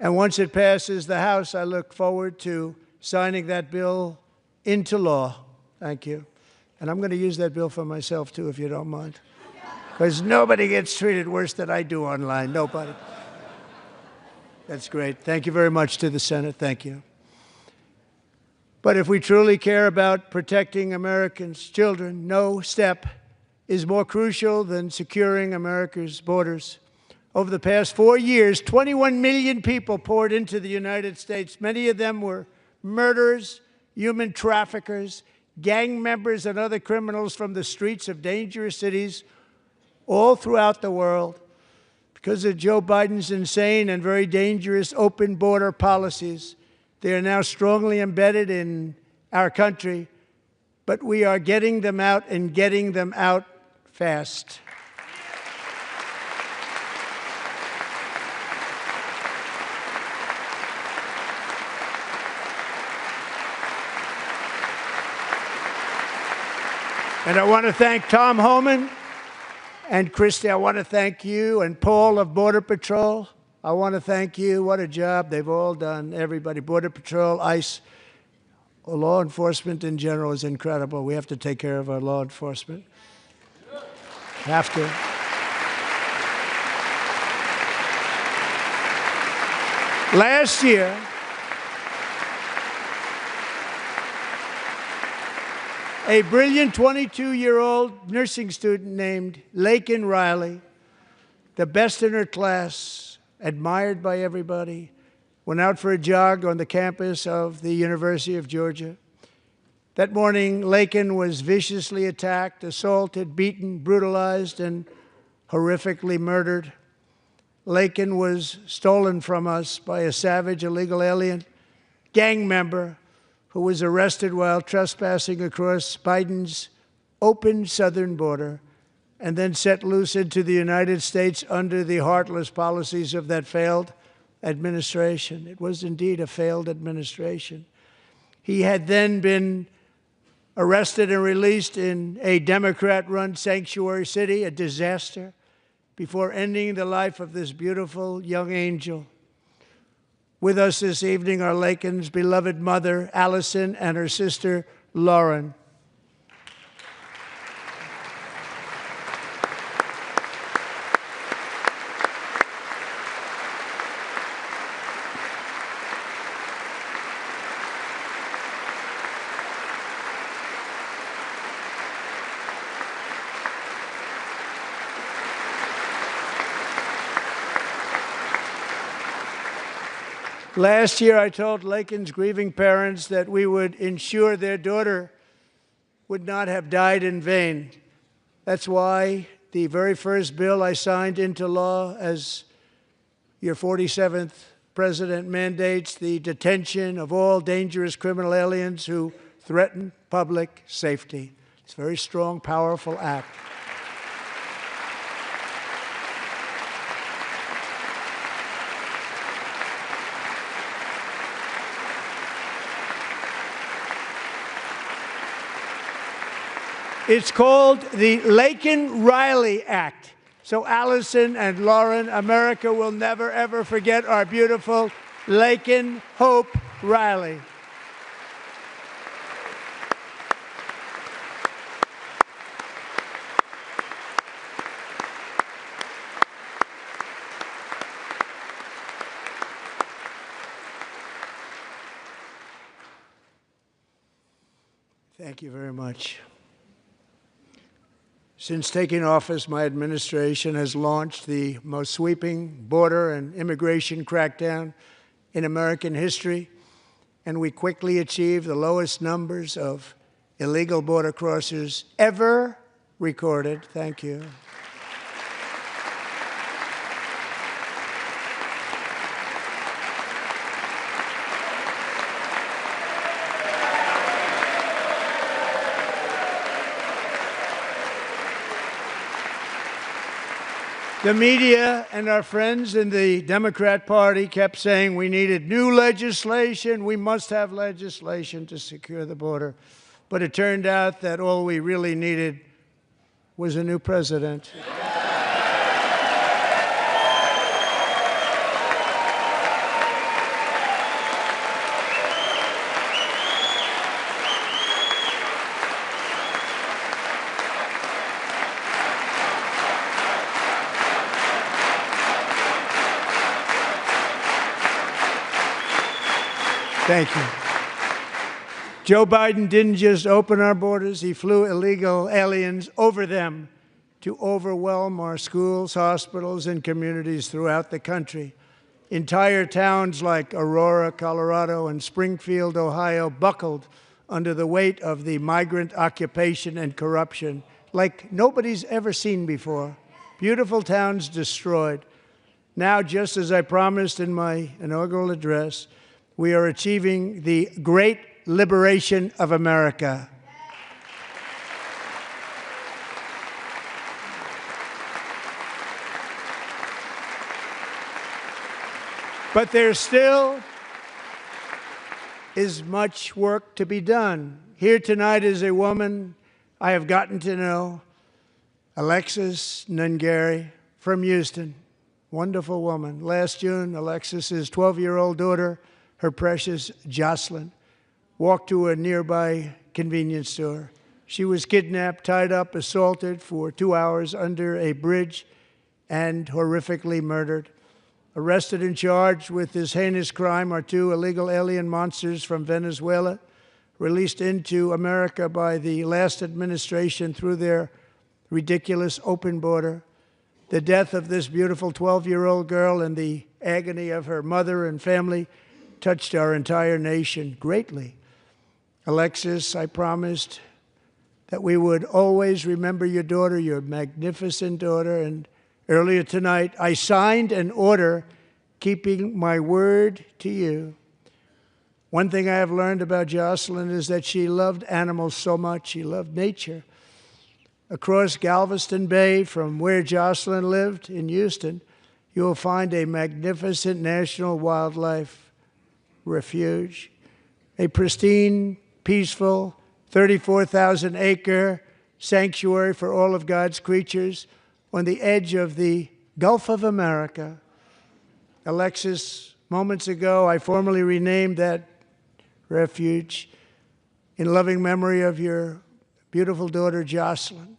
And once it passes the House, I look forward to signing that bill into law. Thank you. And I'm going to use that bill for myself, too, if you don't mind. Because nobody gets treated worse than I do online. Nobody. That's great. Thank you very much to the Senate. Thank you. But if we truly care about protecting Americans' children, no step is more crucial than securing America's borders. Over the past 4 years, 21 million people poured into the United States. Many of them were murderers, human traffickers, gang members, and other criminals from the streets of dangerous cities all throughout the world. Because of Joe Biden's insane and very dangerous open border policies, they are now strongly embedded in our country, but we are getting them out and getting them out fast. And I want to thank Tom Homan and Christy. I want to thank you and Paul of Border Patrol. I want to thank you. What a job they've all done. Everybody, Border Patrol, ICE, law enforcement in general is incredible. We have to take care of our law enforcement. Have to. Last year, a brilliant 22-year-old nursing student named Laken Riley, the best in her class, admired by everybody, went out for a jog on the campus of the University of Georgia. That morning, Laken was viciously attacked, assaulted, beaten, brutalized, and horrifically murdered. Laken was stolen from us by a savage illegal alien gang member who was arrested while trespassing across Biden's open southern border and then set loose into the United States under the heartless policies of that failed administration. It was indeed a failed administration. He had then been arrested and released in a Democrat-run sanctuary city, a disaster, before ending the life of this beautiful young angel. With us this evening are Laken's beloved mother, Allison, and her sister, Lauren. Last year, I told Laken's grieving parents that we would ensure their daughter would not have died in vain. That's why the very first bill I signed into law as your 47th president mandates the detention of all dangerous criminal aliens who threaten public safety. It's a very strong, powerful act. It's called the Laken-Riley Act. So Allison and Lauren, America will never, ever forget our beautiful Laken Hope Riley. Thank you very much. Since taking office, my administration has launched the most sweeping border and immigration crackdown in American history, and we quickly achieved the lowest numbers of illegal border crossers ever recorded. Thank you. The media and our friends in the Democrat Party kept saying we needed new legislation, we must have legislation to secure the border. But it turned out that all we really needed was a new president. Thank you. Joe Biden didn't just open our borders, he flew illegal aliens over them to overwhelm our schools, hospitals, and communities throughout the country. Entire towns like Aurora, Colorado, and Springfield, Ohio, buckled under the weight of the migrant occupation and corruption like nobody's ever seen before. Beautiful towns destroyed. Now, just as I promised in my inaugural address, we are achieving the great liberation of America. But there still is much work to be done. Here tonight is a woman I have gotten to know Alexis Nungary from Houston. Wonderful woman. Last June, Alexis's 12-year-old daughter, her precious Jocelyn, walked to a nearby convenience store. She was kidnapped, tied up, assaulted for 2 hours under a bridge, and horrifically murdered. Arrested and charged with this heinous crime are two illegal alien monsters from Venezuela, released into America by the last administration through their ridiculous open border. The death of this beautiful 12-year-old girl and the agony of her mother and family touched our entire nation greatly. Alexis, I promised that we would always remember your daughter, your magnificent daughter, and earlier tonight I signed an order keeping my word to you. One thing I have learned about Jocelyn is that she loved animals so much. She loved nature. Across Galveston Bay, from where Jocelyn lived in Houston, you will find a magnificent national wildlife refuge, a pristine, peaceful, 34,000-acre sanctuary for all of God's creatures on the edge of the Gulf of America. Alexis, moments ago, I formally renamed that refuge in loving memory of your beautiful daughter, Jocelyn.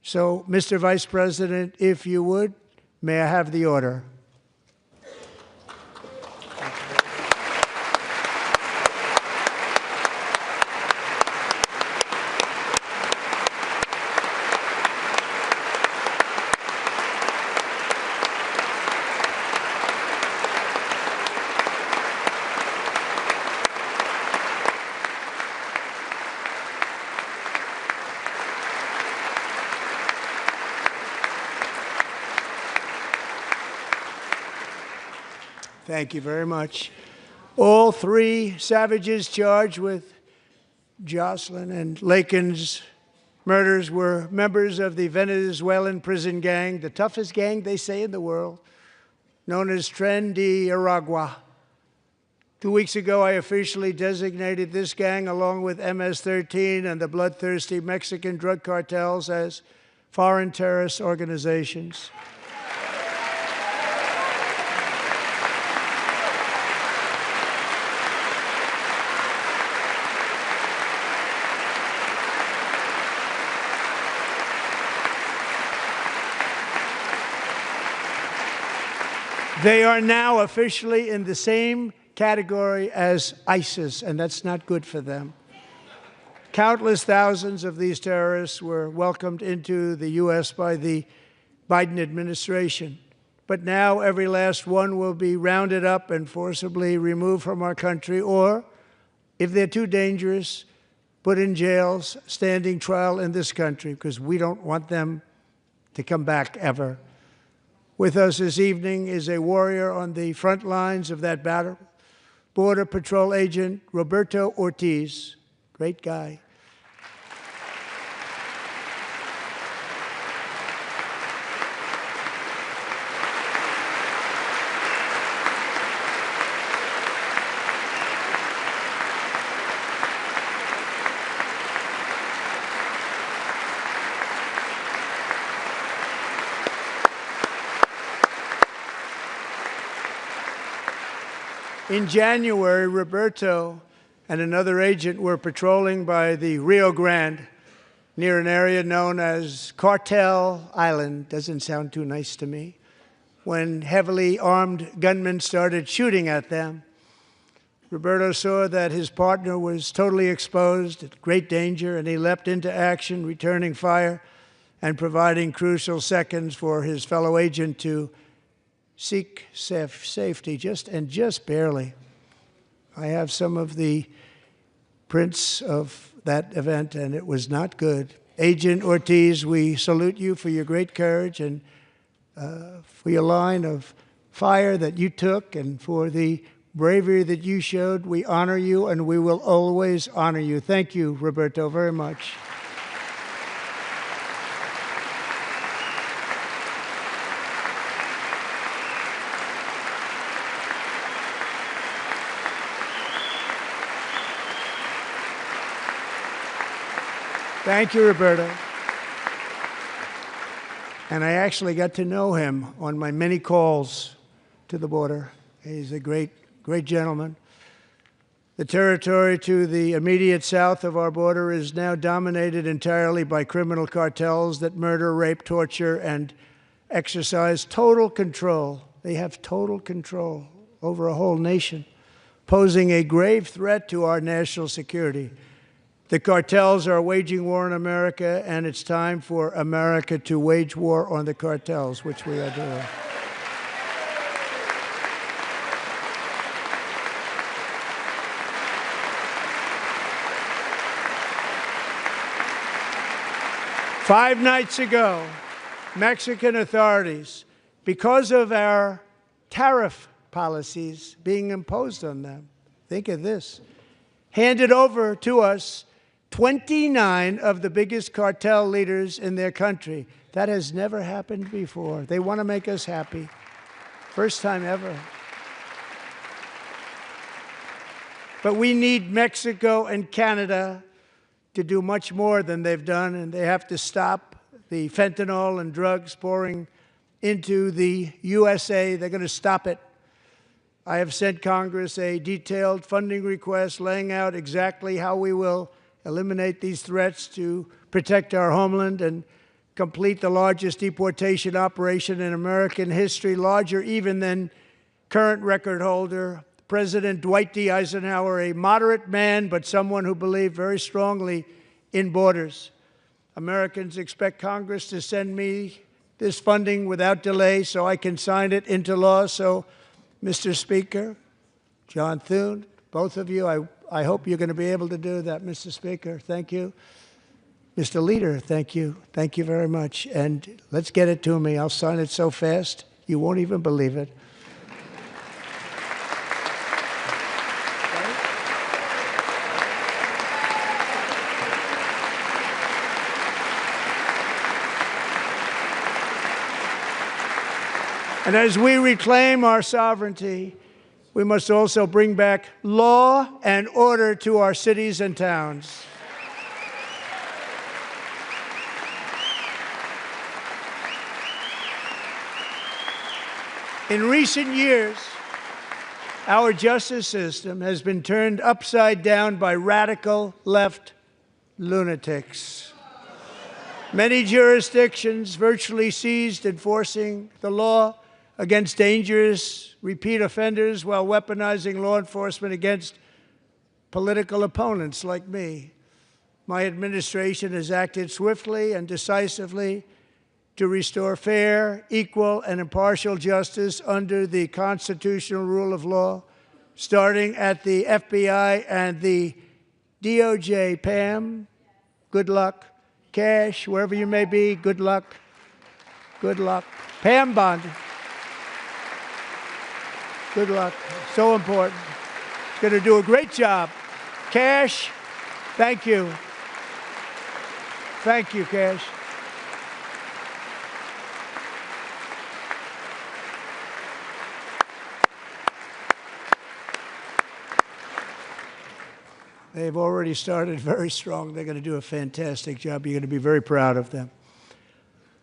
So, Mr. Vice President, if you would, may I have the order? Thank you very much. All three savages charged with Jocelyn and Lakin's murders were members of the Venezuelan prison gang, the toughest gang, they say, in the world, known as Tren de Aragua. 2 weeks ago, I officially designated this gang, along with MS-13 and the bloodthirsty Mexican drug cartels, as foreign terrorist organizations. They are now officially in the same category as ISIS, and that's not good for them. Countless thousands of these terrorists were welcomed into the U.S. by the Biden administration. But now every last one will be rounded up and forcibly removed from our country, or, if they're too dangerous, put in jails, standing trial in this country, because we don't want them to come back ever. With us this evening is a warrior on the front lines of that battle, Border Patrol Agent Roberto Ortiz. Great guy. In January, Roberto and another agent were patrolling by the Rio Grande near an area known as Cartel Island. Doesn't sound too nice to me. When heavily armed gunmen started shooting at them, Roberto saw that his partner was totally exposed, at great danger, and he leapt into action, returning fire and providing crucial seconds for his fellow agent to seek safety, just barely. I have some of the prints of that event, and it was not good. Agent Ortiz, we salute you for your great courage and for your line of fire that you took and for the bravery that you showed. We honor you, and we will always honor you. Thank you, Roberto, very much. Thank you, Roberta. And I actually got to know him on my many calls to the border. He's a great, great gentleman. The territory to the immediate south of our border is now dominated entirely by criminal cartels that murder, rape, torture, and exercise total control. They have total control over a whole nation, posing a grave threat to our national security. The cartels are waging war in America, and it's time for America to wage war on the cartels, which we are doing. Five nights ago, Mexican authorities, because of our tariff policies being imposed on them, think of this, handed over to us 29 of the biggest cartel leaders in their country. That has never happened before. They want to make us happy. First time ever. But we need Mexico and Canada to do much more than they've done, and they have to stop the fentanyl and drugs pouring into the USA. They're going to stop it. I have sent Congress a detailed funding request laying out exactly how we will eliminate these threats to protect our homeland and complete the largest deportation operation in American history, larger even than current record holder President Dwight D. Eisenhower, a moderate man, but someone who believed very strongly in borders. Americans expect Congress to send me this funding without delay so I can sign it into law. So, Mr. Speaker, John Thune, both of you, I hope you're going to be able to do that, Mr. Speaker. Thank you. Mr. Leader, thank you. Thank you very much. And let's get it to me. I'll sign it so fast, you won't even believe it. And as we reclaim our sovereignty, we must also bring back law and order to our cities and towns. In recent years, our justice system has been turned upside down by radical left lunatics. Many jurisdictions virtually ceased enforcing the law against dangerous repeat offenders while weaponizing law enforcement against political opponents like me. My administration has acted swiftly and decisively to restore fair, equal, and impartial justice under the constitutional rule of law, starting at the FBI and the DOJ. Pam, good luck. Cash, wherever you may be, good luck. Good luck. Pam Bondi. Good luck. So important. Going to do a great job. Cash, thank you. Thank you, Cash. They've already started very strong. They're going to do a fantastic job. You're going to be very proud of them.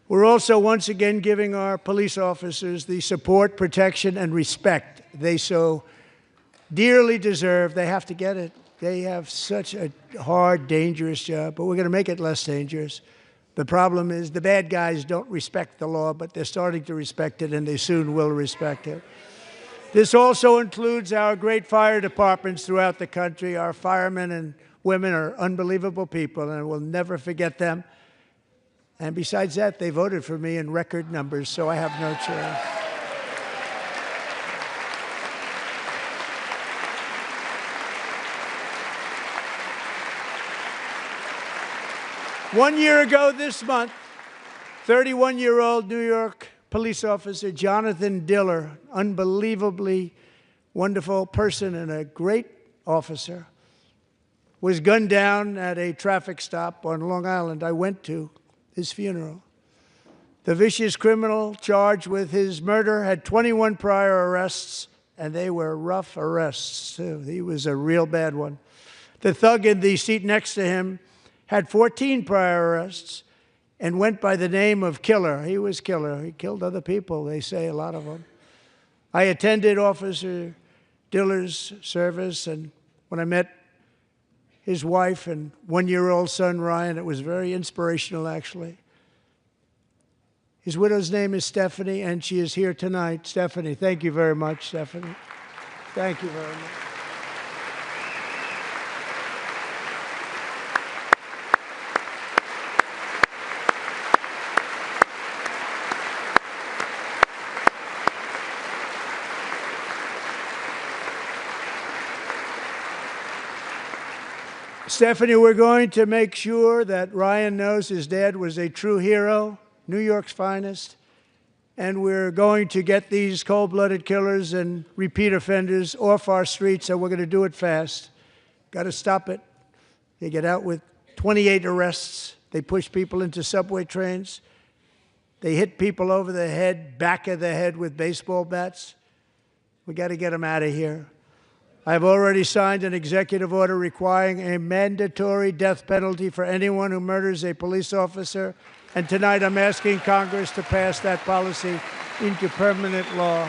We're also once again giving our police officers the support, protection, and respect they so dearly deserve. They have to get it. They have such a hard, dangerous job, but we're going to make it less dangerous. The problem is the bad guys don't respect the law, but they're starting to respect it, and they soon will respect it. This also includes our great fire departments throughout the country. Our firemen and women are unbelievable people, and we'll never forget them. And besides that, they voted for me in record numbers, so I have no choice. One year ago this month, 31-year-old New York police officer Jonathan Diller, unbelievably wonderful person and a great officer, was gunned down at a traffic stop on Long Island. I went to his funeral. The vicious criminal charged with his murder had 21 prior arrests, and they were rough arrests, too. He was a real bad one. The thug in the seat next to him had 14 prior arrests, and went by the name of Killer. He was Killer. He killed other people, they say, a lot of them. I attended Officer Diller's service, and when I met his wife and one-year-old son, Ryan, it was very inspirational, actually. His widow's name is Stephanie, and she is here tonight. Stephanie, thank you very much, Stephanie. Thank you very much. Stephanie, we're going to make sure that Ryan knows his dad was a true hero, New York's finest, and we're going to get these cold-blooded killers and repeat offenders off our streets, and we're going to do it fast. Got to stop it. They get out with 28 arrests. They push people into subway trains. They hit people over the head, back of the head with baseball bats. We got to get them out of here. I've already signed an executive order requiring a mandatory death penalty for anyone who murders a police officer, and tonight I'm asking Congress to pass that policy into permanent law.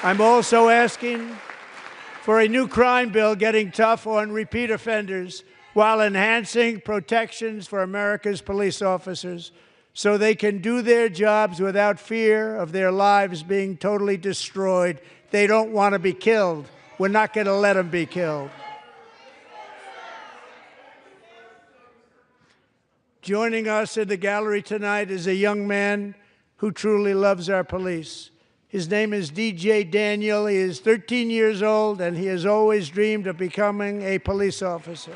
I'm also asking for a new crime bill getting tough on repeat offenders while enhancing protections for America's police officers so they can do their jobs without fear of their lives being totally destroyed. They don't want to be killed. We're not going to let them be killed. Joining us in the gallery tonight is a young man who truly loves our police. His name is DJ Daniel. He is 13 years old, and he has always dreamed of becoming a police officer.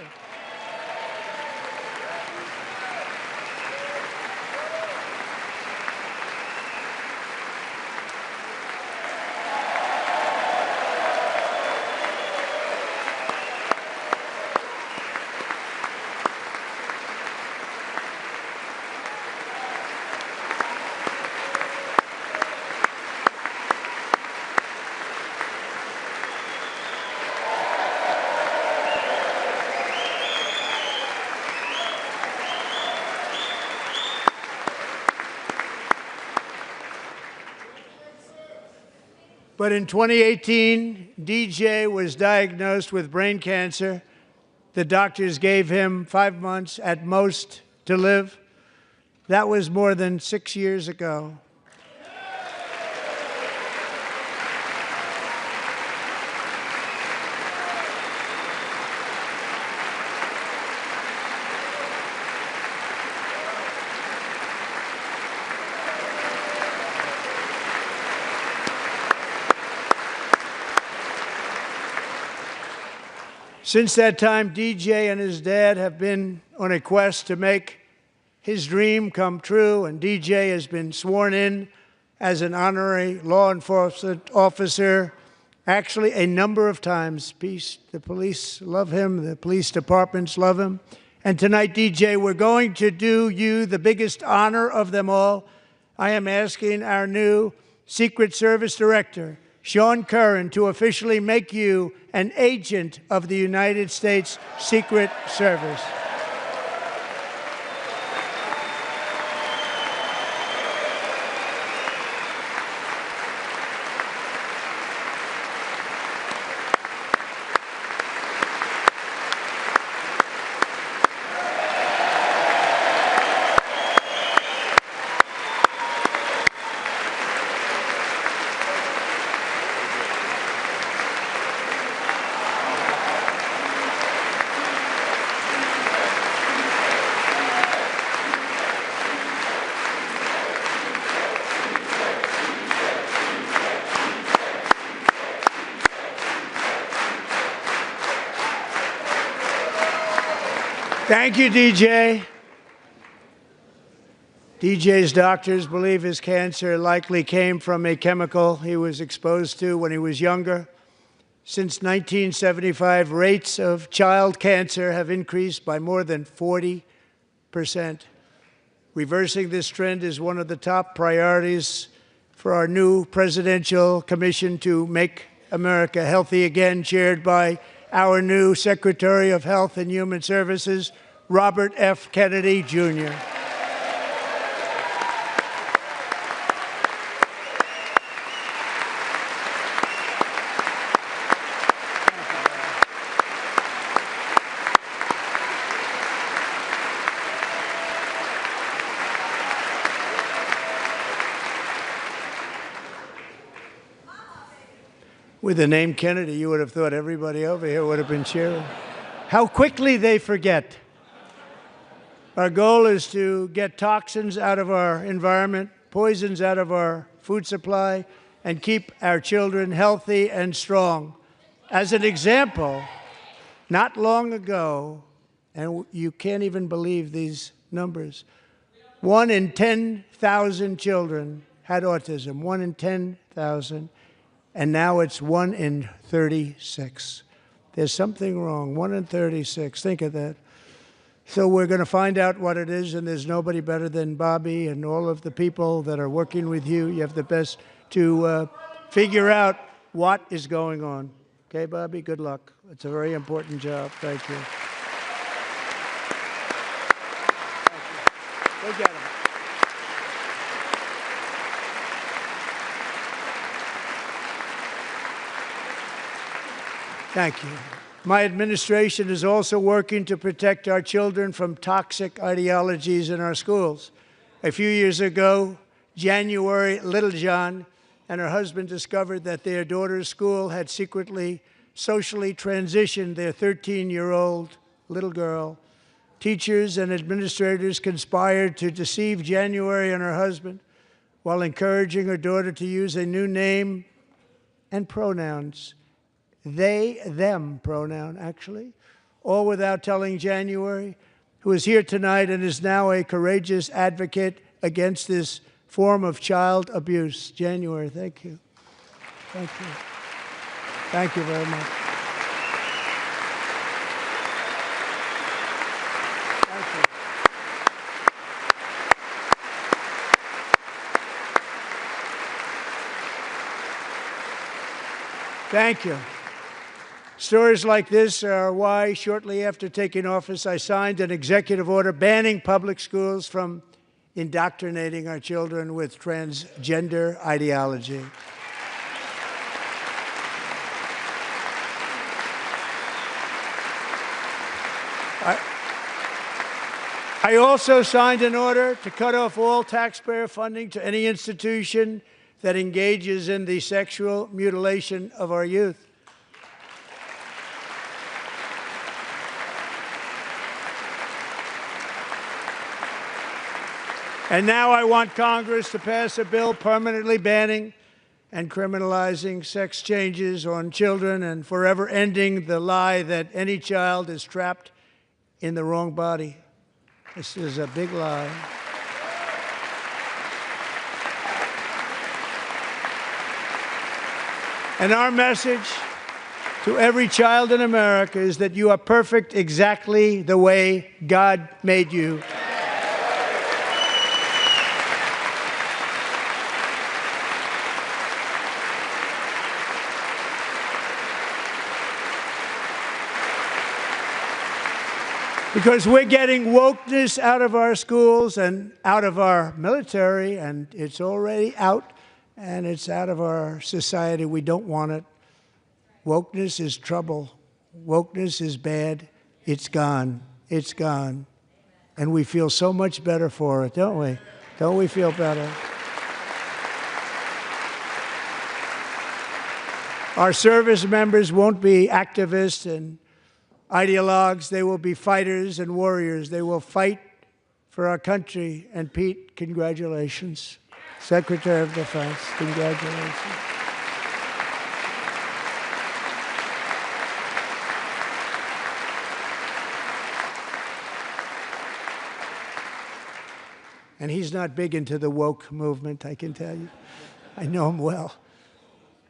But in 2018, DJ was diagnosed with brain cancer. The doctors gave him 5 months at most to live. That was more than 6 years ago. Since that time, DJ and his dad have been on a quest to make his dream come true, and DJ has been sworn in as an honorary law enforcement officer, actually a number of times. The police love him, the police departments love him. And tonight, DJ, we're going to do you the biggest honor of them all. I am asking our new Secret Service Director, Sean Curran, to officially make you an agent of the United States Secret Service. Thank you, DJ. DJ's doctors believe his cancer likely came from a chemical he was exposed to when he was younger. Since 1975, rates of child cancer have increased by more than 40%. Reversing this trend is one of the top priorities for our new presidential commission to make America healthy again, chaired by our new Secretary of Health and Human Services, Robert F. Kennedy, Jr. With the name Kennedy, you would have thought everybody over here would have been cheering. How quickly they forget. Our goal is to get toxins out of our environment, poisons out of our food supply, and keep our children healthy and strong. As an example, not long ago, and you can't even believe these numbers, 1 in 10,000 children had autism, 1 in 10,000. And now it's 1 in 36. There's something wrong, 1 in 36. Think of that. So we're going to find out what it is, and there's nobody better than Bobby and all of the people that are working with you. You have the best to figure out what is going on. Okay, Bobby, good luck. It's a very important job. Thank you. Go get him. Thank you. My administration is also working to protect our children from toxic ideologies in our schools. A few years ago, January Littlejohn and her husband discovered that their daughter's school had secretly, socially transitioned their 13-year-old little girl. Teachers and administrators conspired to deceive January and her husband while encouraging her daughter to use a new name and pronouns. They, them pronoun, actually, all without telling January, who is here tonight and is now a courageous advocate against this form of child abuse. January, thank you. Thank you. Thank you very much. Thank you. Thank you. Stories like this are why, shortly after taking office, I signed an executive order banning public schools from indoctrinating our children with transgender ideology. I also signed an order to cut off all taxpayer funding to any institution that engages in the sexual mutilation of our youth. And now I want Congress to pass a bill permanently banning and criminalizing sex changes on children and forever ending the lie that any child is trapped in the wrong body. This is a big lie. And our message to every child in America is that you are perfect exactly the way God made you. Because we're getting wokeness out of our schools and out of our military, and it's already out, and it's out of our society. We don't want it. Wokeness is trouble. Wokeness is bad. It's gone. It's gone. And we feel so much better for it, don't we? Don't we feel better? Our service members won't be activists and ideologues. They will be fighters and warriors. They will fight for our country. And Pete, congratulations. Secretary of Defense, congratulations. And he's not big into the woke movement, I can tell you. I know him well.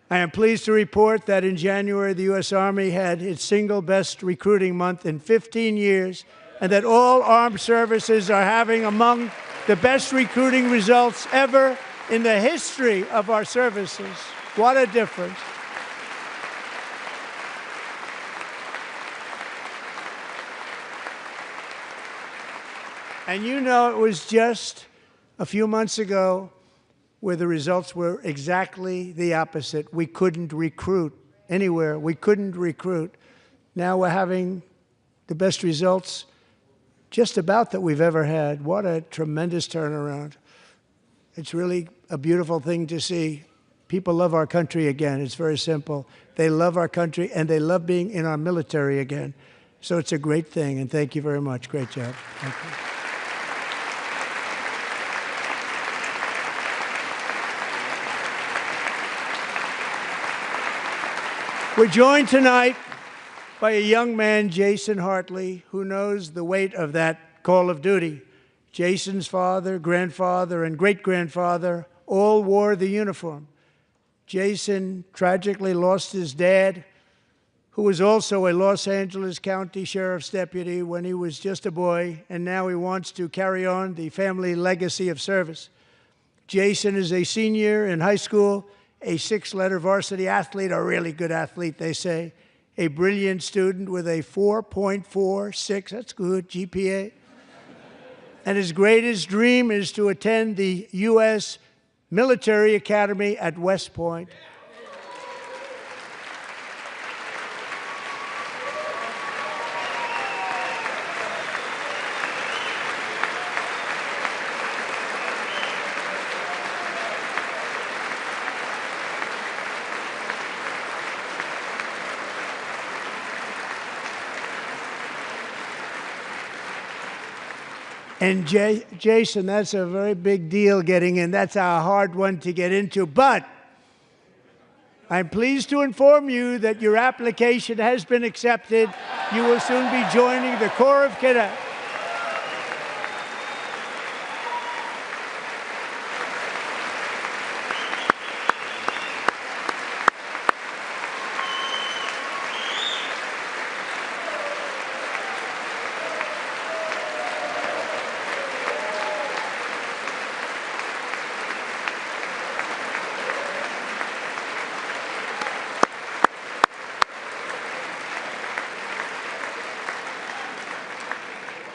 I am pleased to report that in January, the U.S. Army had its single best recruiting month in 15 years, and that all armed services are having among the best recruiting results ever in the history of our services. What a difference. And you know, it was just a few months ago where the results were exactly the opposite. We couldn't recruit anywhere. We couldn't recruit. Now we're having the best results just about that we've ever had. What a tremendous turnaround. It's really a beautiful thing to see. People love our country again. It's very simple. They love our country, and they love being in our military again. So it's a great thing, and thank you very much. Great job. Thank you. We're joined tonight by a young man, Jason Hartley, who knows the weight of that call of duty. Jason's father, grandfather, and great-grandfather all wore the uniform. Jason tragically lost his dad, who was also a Los Angeles County Sheriff's deputy when he was just a boy, and now he wants to carry on the family legacy of service. Jason is a senior in high school, a 6-letter varsity athlete, a really good athlete, they say, a brilliant student with a 4.46, that's good, GPA. And his greatest dream is to attend the U.S. Military Academy at West Point. And Jason, that's a very big deal getting in. That's a hard one to get into. But I'm pleased to inform you that your application has been accepted. You will soon be joining the Corps of Cadets.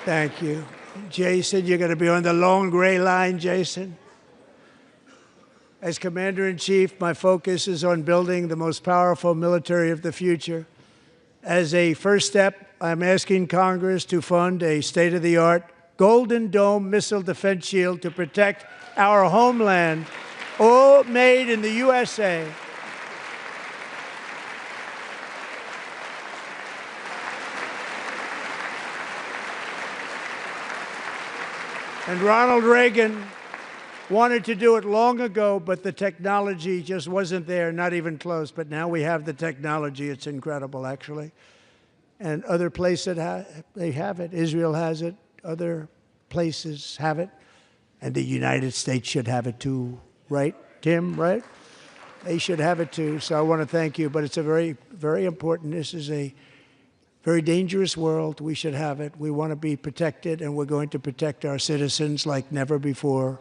Thank you. Jason, you're going to be on the long gray line, Jason. As Commander-in-Chief, my focus is on building the most powerful military of the future. As a first step, I'm asking Congress to fund a state-of-the-art Golden Dome missile defense shield to protect our homeland, all made in the USA. And Ronald Reagan wanted to do it long ago, but the technology just wasn't there, not even close. But now we have the technology. It's incredible, actually. And other places, they have it. Israel has it. Other places have it. And the United States should have it too, right, Tim, right? They should have it too. So I want to thank you. But it's a very, very important. This is a very dangerous world. We should have it. We want to be protected, and we're going to protect our citizens like never before.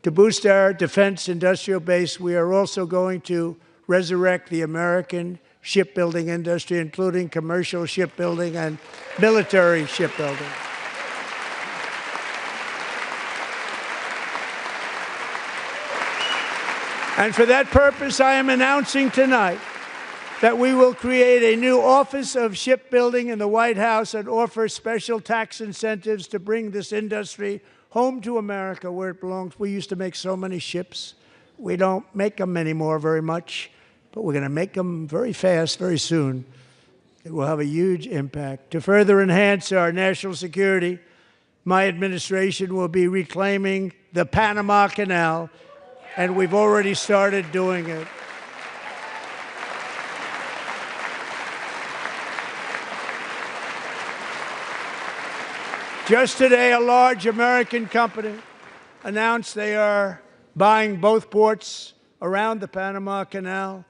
To boost our defense industrial base, we are also going to resurrect the American shipbuilding industry, including commercial shipbuilding and military shipbuilding. And for that purpose, I am announcing tonight that we will create a new Office of Shipbuilding in the White House and offer special tax incentives to bring this industry home to America where it belongs. We used to make so many ships. We don't make them anymore very much, but we're going to make them very fast, very soon. It will have a huge impact. To further enhance our national security, my administration will be reclaiming the Panama Canal, and we've already started doing it. Just today, a large American company announced they are buying both ports around the Panama Canal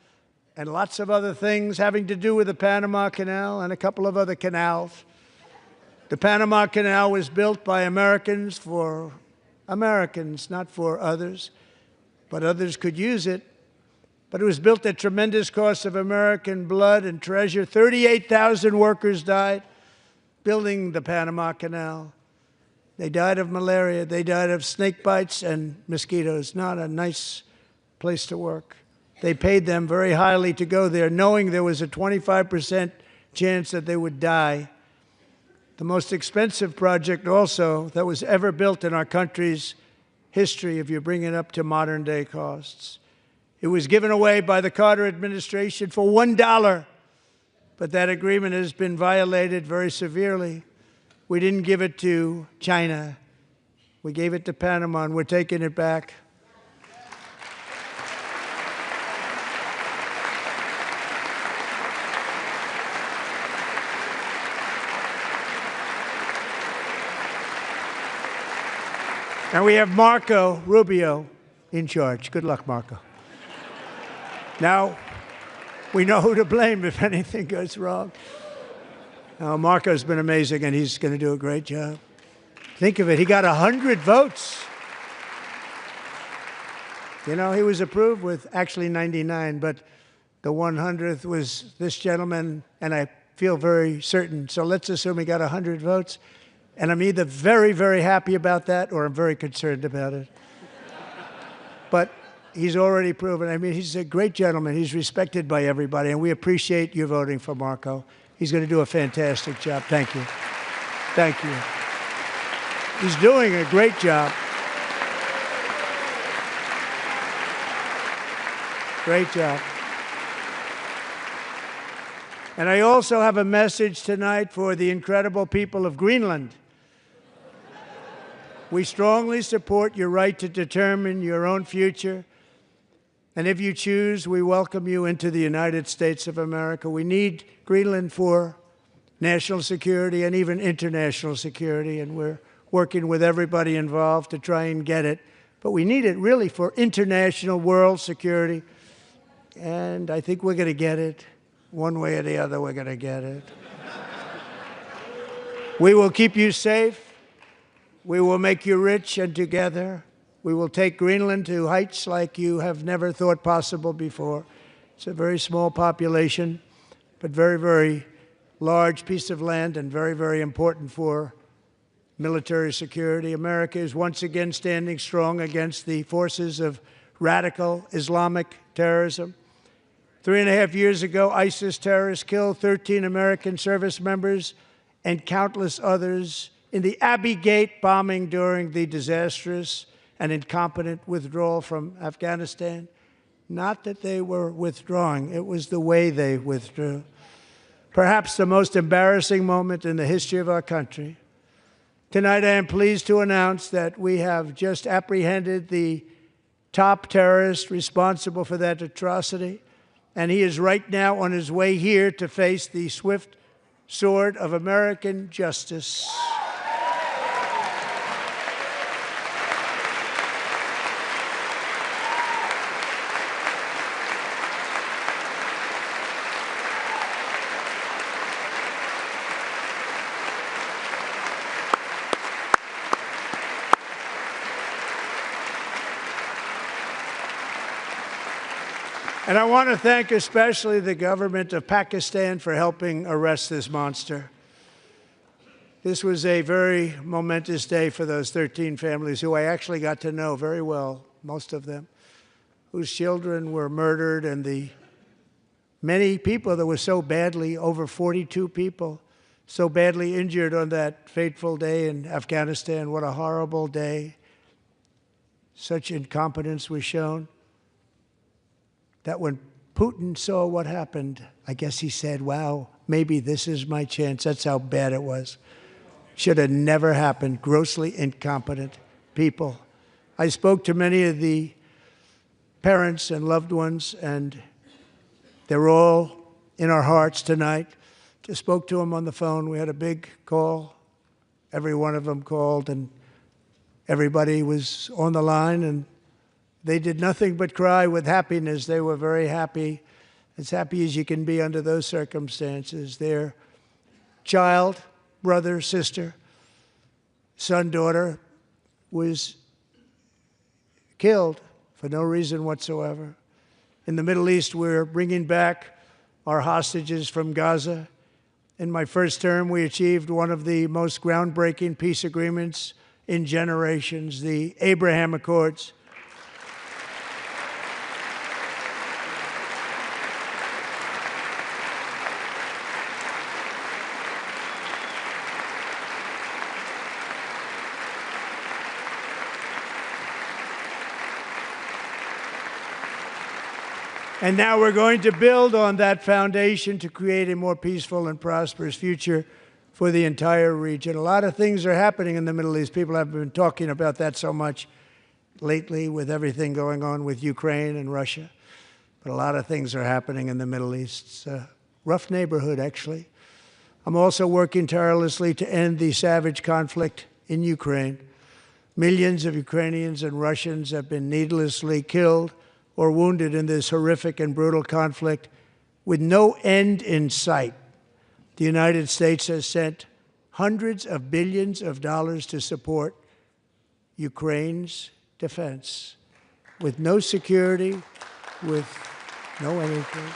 and lots of other things having to do with the Panama Canal and a couple of other canals. The Panama Canal was built by Americans for Americans, not for others, but others could use it. But it was built at tremendous cost of American blood and treasure. 38,000 workers died building the Panama Canal. They died of malaria. They died of snake bites and mosquitoes. Not a nice place to work. They paid them very highly to go there, knowing there was a 25% chance that they would die. The most expensive project also that was ever built in our country's history, if you bring it up to modern day costs. It was given away by the Carter administration for $1, but that agreement has been violated very severely. We didn't give it to China. We gave it to Panama, and we're taking it back. And we have Marco Rubio in charge. Good luck, Marco. Now, we know who to blame if anything goes wrong. Now, Marco's been amazing, and he's going to do a great job. Think of it. He got 100 votes. You know, he was approved with actually 99, but the 100th was this gentleman, and I feel very certain. So let's assume he got 100 votes. And I'm either very, very happy about that or I'm very concerned about it. But he's already proven. I mean, he's a great gentleman. He's respected by everybody, and we appreciate you voting for Marco. He's going to do a fantastic job. Thank you. Thank you. He's doing a great job. Great job. And I also have a message tonight for the incredible people of Greenland. We strongly support your right to determine your own future. And if you choose, we welcome you into the United States of America. We need Greenland for national security and even international security, and we're working with everybody involved to try and get it. But we need it really for international world security, and I think we're going to get it. One way or the other, we're going to get it. We will keep you safe. We will make you rich, and together we will take Greenland to heights like you have never thought possible before. It's a very small population, but very, very large piece of land and very, very important for military security. America is once again standing strong against the forces of radical Islamic terrorism. 3.5 years ago, ISIS terrorists killed 13 American service members and countless others in the Abbey Gate bombing during the disastrous and incompetent withdrawal from Afghanistan. Not that they were withdrawing, it was the way they withdrew. Perhaps the most embarrassing moment in the history of our country. Tonight, I am pleased to announce that we have just apprehended the top terrorist responsible for that atrocity, and he is right now on his way here to face the swift sword of American justice. And I want to thank especially the government of Pakistan for helping arrest this monster. This was a very momentous day for those 13 families who I actually got to know very well, most of them, whose children were murdered, and the many people that were so badly, over 42 people, so badly injured on that fateful day in Afghanistan. What a horrible day. Such incompetence was shown that when Putin saw what happened, I guess he said, wow, maybe this is my chance. That's how bad it was. Should have never happened. Grossly incompetent people. I spoke to many of the parents and loved ones, and they're all in our hearts tonight. Just spoke to them on the phone. We had a big call. Every one of them called, and everybody was on the line, and they did nothing but cry with happiness. They were very happy, as happy as you can be under those circumstances. Their child, brother, sister, son, daughter was killed for no reason whatsoever. In the Middle East, we're bringing back our hostages from Gaza. In my first term, we achieved one of the most groundbreaking peace agreements in generations, the Abraham Accords. And now we're going to build on that foundation to create a more peaceful and prosperous future for the entire region. A lot of things are happening in the Middle East. People have been talking about that so much lately with everything going on with Ukraine and Russia. But a lot of things are happening in the Middle East. It's a rough neighborhood, actually. I'm also working tirelessly to end the savage conflict in Ukraine. Millions of Ukrainians and Russians have been needlessly killed or wounded in this horrific and brutal conflict with no end in sight. The United States has sent hundreds of billions of dollars to support Ukraine's defense with no security, with no anything.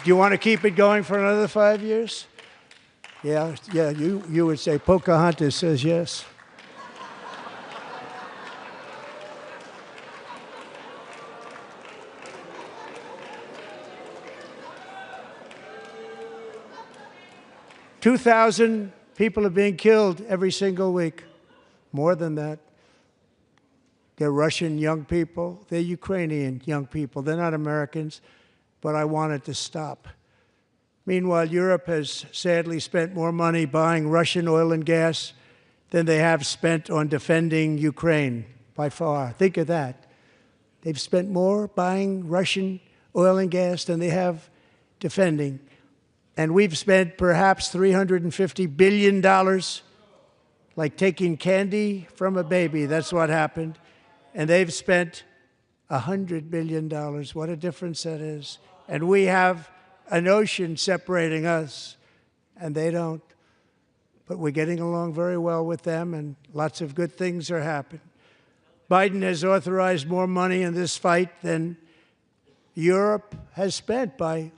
Do you want to keep it going for another 5 years? Yeah, you would say Pocahontas says yes. $2,000 people are being killed every single week. More than that. They're Russian young people. They're Ukrainian young people. They're not Americans. But I want it to stop. Meanwhile, Europe has sadly spent more money buying Russian oil and gas than they have spent on defending Ukraine, by far. Think of that. They've spent more buying Russian oil and gas than they have defending. And we've spent perhaps $350 billion, like taking candy from a baby. That's what happened. And they've spent $100 billion. What a difference that is. And we have an ocean separating us, and they don't. But we're getting along very well with them, and lots of good things are happening. Biden has authorized more money in this fight than Europe has spent by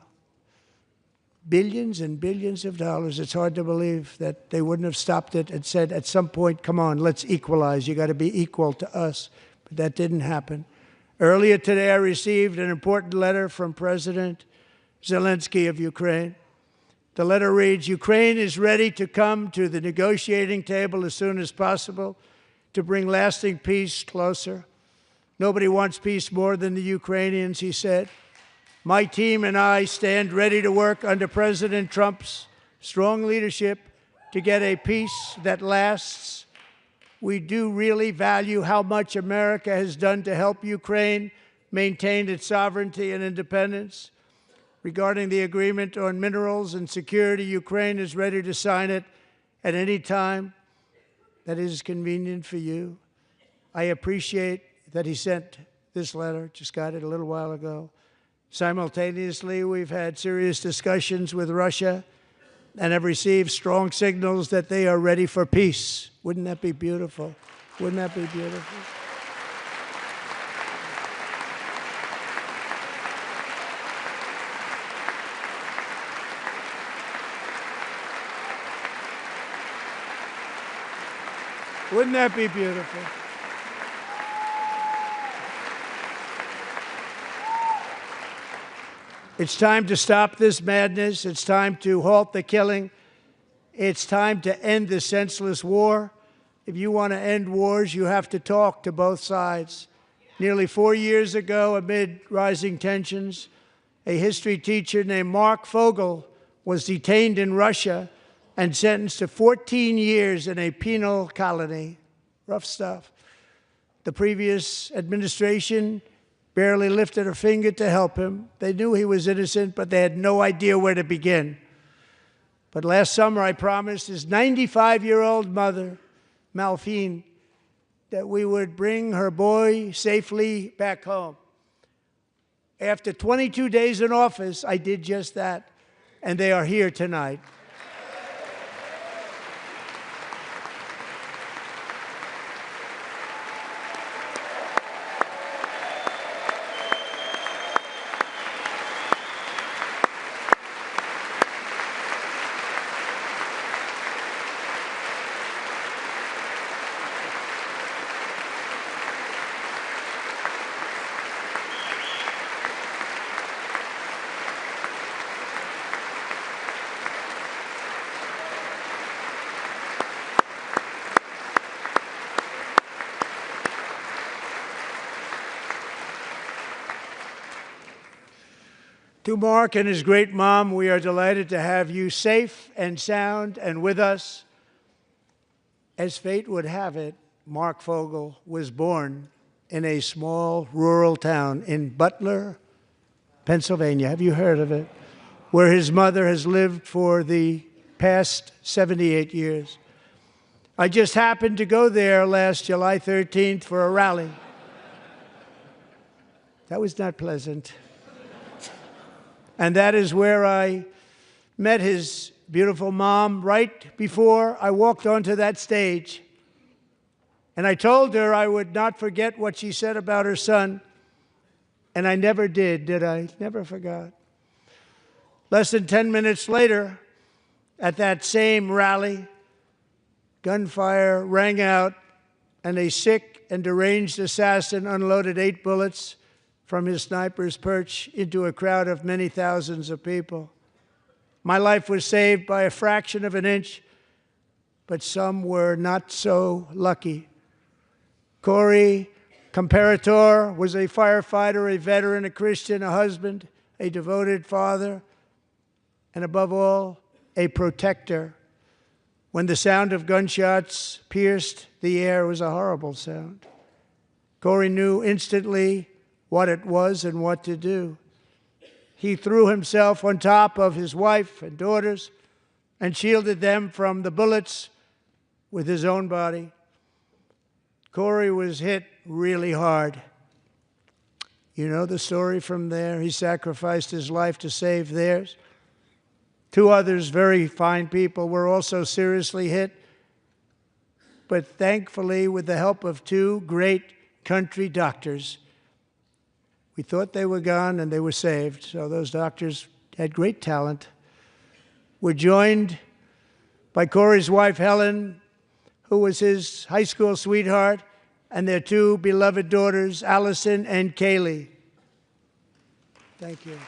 billions and billions of dollars. It's hard to believe that they wouldn't have stopped it and said, at some point, come on, let's equalize. You got to be equal to us. But that didn't happen. Earlier today, I received an important letter from President Zelensky of Ukraine. The letter reads, Ukraine is ready to come to the negotiating table as soon as possible to bring lasting peace closer. Nobody wants peace more than the Ukrainians, he said. My team and I stand ready to work under President Trump's strong leadership to get a peace that lasts. We do really value how much America has done to help Ukraine maintain its sovereignty and independence. Regarding the agreement on minerals and security, Ukraine is ready to sign it at any time that is convenient for you. I appreciate that he sent this letter, just got it a little while ago. Simultaneously, we've had serious discussions with Russia and have received strong signals that they are ready for peace. Wouldn't that be beautiful? Wouldn't that be beautiful? Wouldn't that be beautiful? It's time to stop this madness. It's time to halt the killing. It's time to end the senseless war. If you want to end wars, you have to talk to both sides. Nearly 4 years ago, amid rising tensions, a history teacher named Mark Fogel was detained in Russia and sentenced to 14 years in a penal colony. Rough stuff. The previous administration barely lifted a finger to help him. They knew he was innocent, but they had no idea where to begin. But last summer, I promised his 95-year-old mother, Malfine, that we would bring her boy safely back home. After 22 days in office, I did just that, and they are here tonight. To Mark and his great mom, we are delighted to have you safe and sound and with us. As fate would have it, Mark Fogel was born in a small rural town in Butler, Pennsylvania. Have you heard of it? Where his mother has lived for the past 78 years. I just happened to go there last July 13th for a rally. That was not pleasant. And that is where I met his beautiful mom right before I walked onto that stage. And I told her I would not forget what she said about her son. And I never did I? Never forgot. Less than 10 minutes later, at that same rally, gunfire rang out, and a sick and deranged assassin unloaded 8 bullets from his sniper's perch into a crowd of many thousands of people. My life was saved by a fraction of an inch, but some were not so lucky. Corey Comparator was a firefighter, a veteran, a Christian, a husband, a devoted father, and above all, a protector. When the sound of gunshots pierced the air, it was a horrible sound. Corey knew instantly what it was and what to do. He threw himself on top of his wife and daughters and shielded them from the bullets with his own body. Corey was hit really hard. You know the story from there. He sacrificed his life to save theirs. 2 others, very fine people, were also seriously hit. But thankfully, with the help of 2 great country doctors, we thought they were gone, and they were saved. So those doctors had great talent. We're joined by Corey's wife, Helen, who was his high school sweetheart, and their 2 beloved daughters, Allison and Kaylee. Thank you.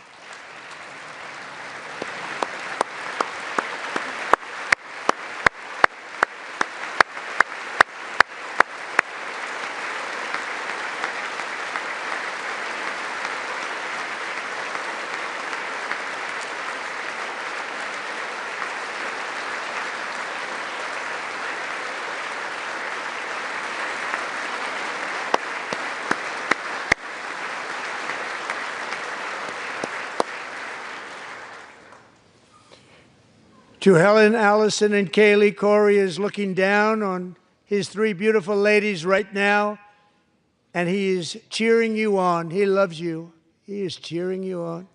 To Helen, Allison, and Kaylee, Corey is looking down on his 3 beautiful ladies right now, and he is cheering you on. He loves you. He is cheering you on.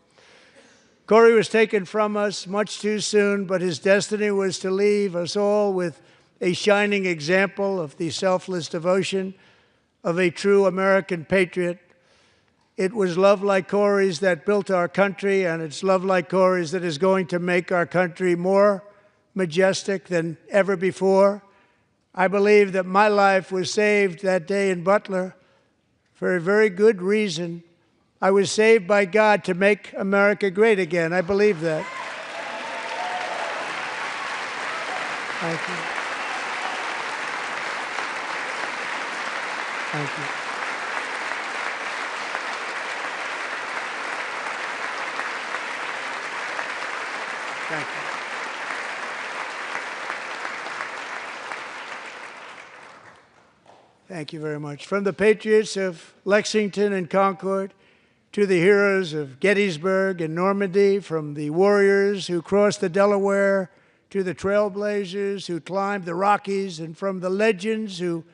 Corey was taken from us much too soon, but his destiny was to leave us all with a shining example of the selfless devotion of a true American patriot. It was love like Corey's that built our country, and it's love like Corey's that is going to make our country more majestic than ever before. I believe that my life was saved that day in Butler for a very good reason. I was saved by God to make America great again. I believe that. Thank you. Thank you. Thank you. Thank you very much. From the patriots of Lexington and Concord to the heroes of Gettysburg and Normandy, from the warriors who crossed the Delaware to the trailblazers who climbed the Rockies, and from the legends who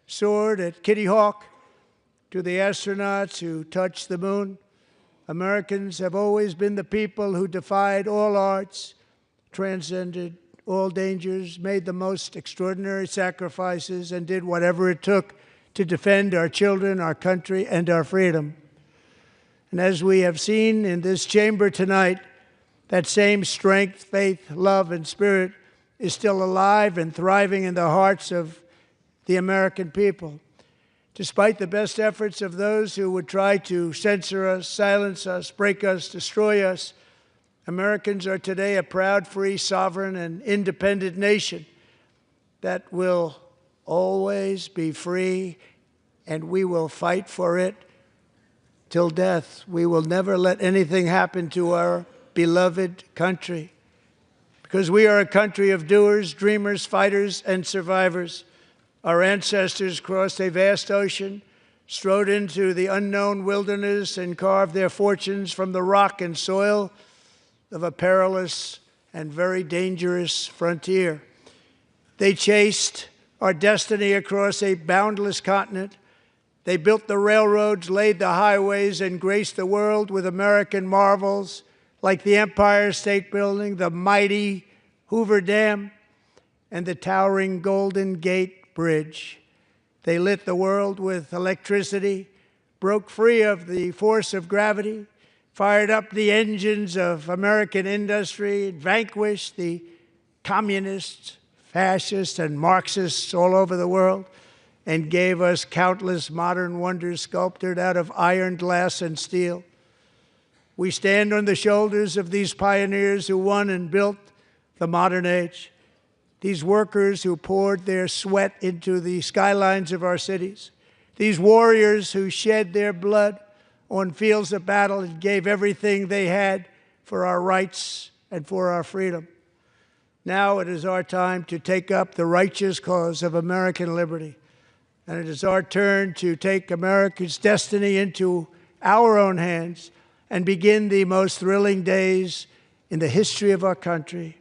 soared at Kitty Hawk to the astronauts who touched the moon, Americans have always been the people who defied all odds, transcended all dangers, made the most extraordinary sacrifices, and did whatever it took to defend our children, our country, and our freedom. And as we have seen in this chamber tonight, that same strength, faith, love, and spirit is still alive and thriving in the hearts of the American people. Despite the best efforts of those who would try to censor us, silence us, break us, destroy us, Americans are today a proud, free, sovereign, and independent nation that will always be free, and we will fight for it till death. We will never let anything happen to our beloved country, because we are a country of doers, dreamers, fighters, and survivors. Our ancestors crossed a vast ocean, strode into the unknown wilderness, and carved their fortunes from the rock and soil of a perilous and very dangerous frontier. They chased our destiny across a boundless continent. They built the railroads, laid the highways, and graced the world with American marvels like the Empire State Building, the mighty Hoover Dam, and the towering Golden Gate Bridge. They lit the world with electricity, broke free of the force of gravity, fired up the engines of American industry, vanquished the communists, fascists, and Marxists all over the world, and gave us countless modern wonders sculptured out of iron, glass, and steel. We stand on the shoulders of these pioneers who won and built the modern age, these workers who poured their sweat into the skylines of our cities, these warriors who shed their blood on fields of battle and gave everything they had for our rights and for our freedom. Now it is our time to take up the righteous cause of American liberty. And it is our turn to take America's destiny into our own hands and begin the most thrilling days in the history of our country.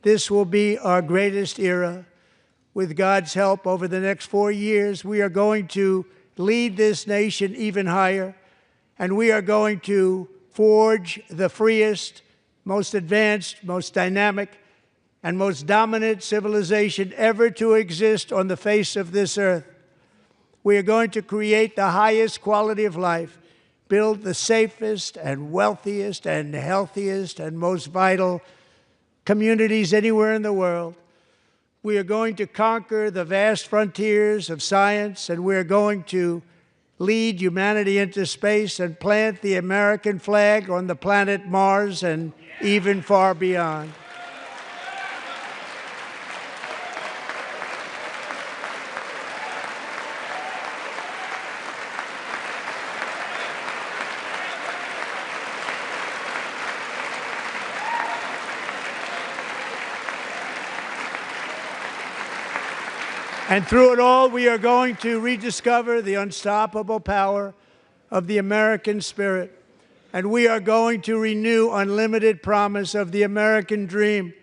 This will be our greatest era. With God's help, over the next 4 years, we are going to lead this nation even higher, and we are going to forge the freest, most advanced, most dynamic, and most dominant civilization ever to exist on the face of this earth. We are going to create the highest quality of life, build the safest and wealthiest and healthiest and most vital communities anywhere in the world. We are going to conquer the vast frontiers of science, and we are going to lead humanity into space and plant the American flag on the planet Mars and even far beyond. And through it all, we are going to rediscover the unstoppable power of the American spirit. And we are going to renew unlimited promise of the American dream.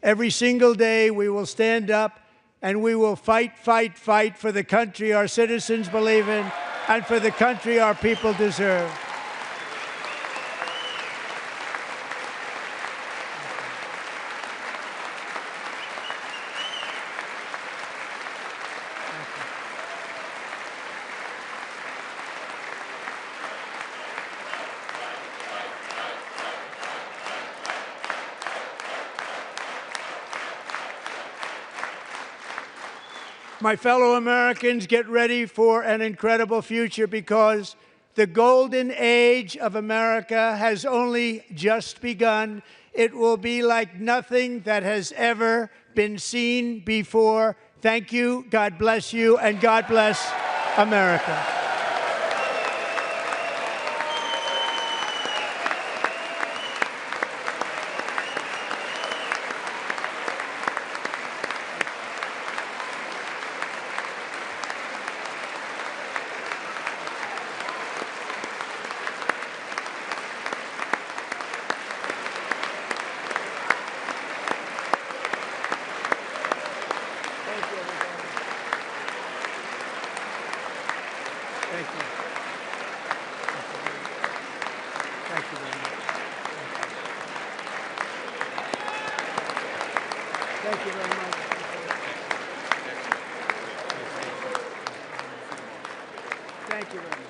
Every single day, we will stand up and we will fight, fight, fight for the country our citizens believe in and for the country our people deserve. My fellow Americans, get ready for an incredible future, because the golden age of America has only just begun. It will be like nothing that has ever been seen before. Thank you, God bless you, and God bless America. Thank you very much.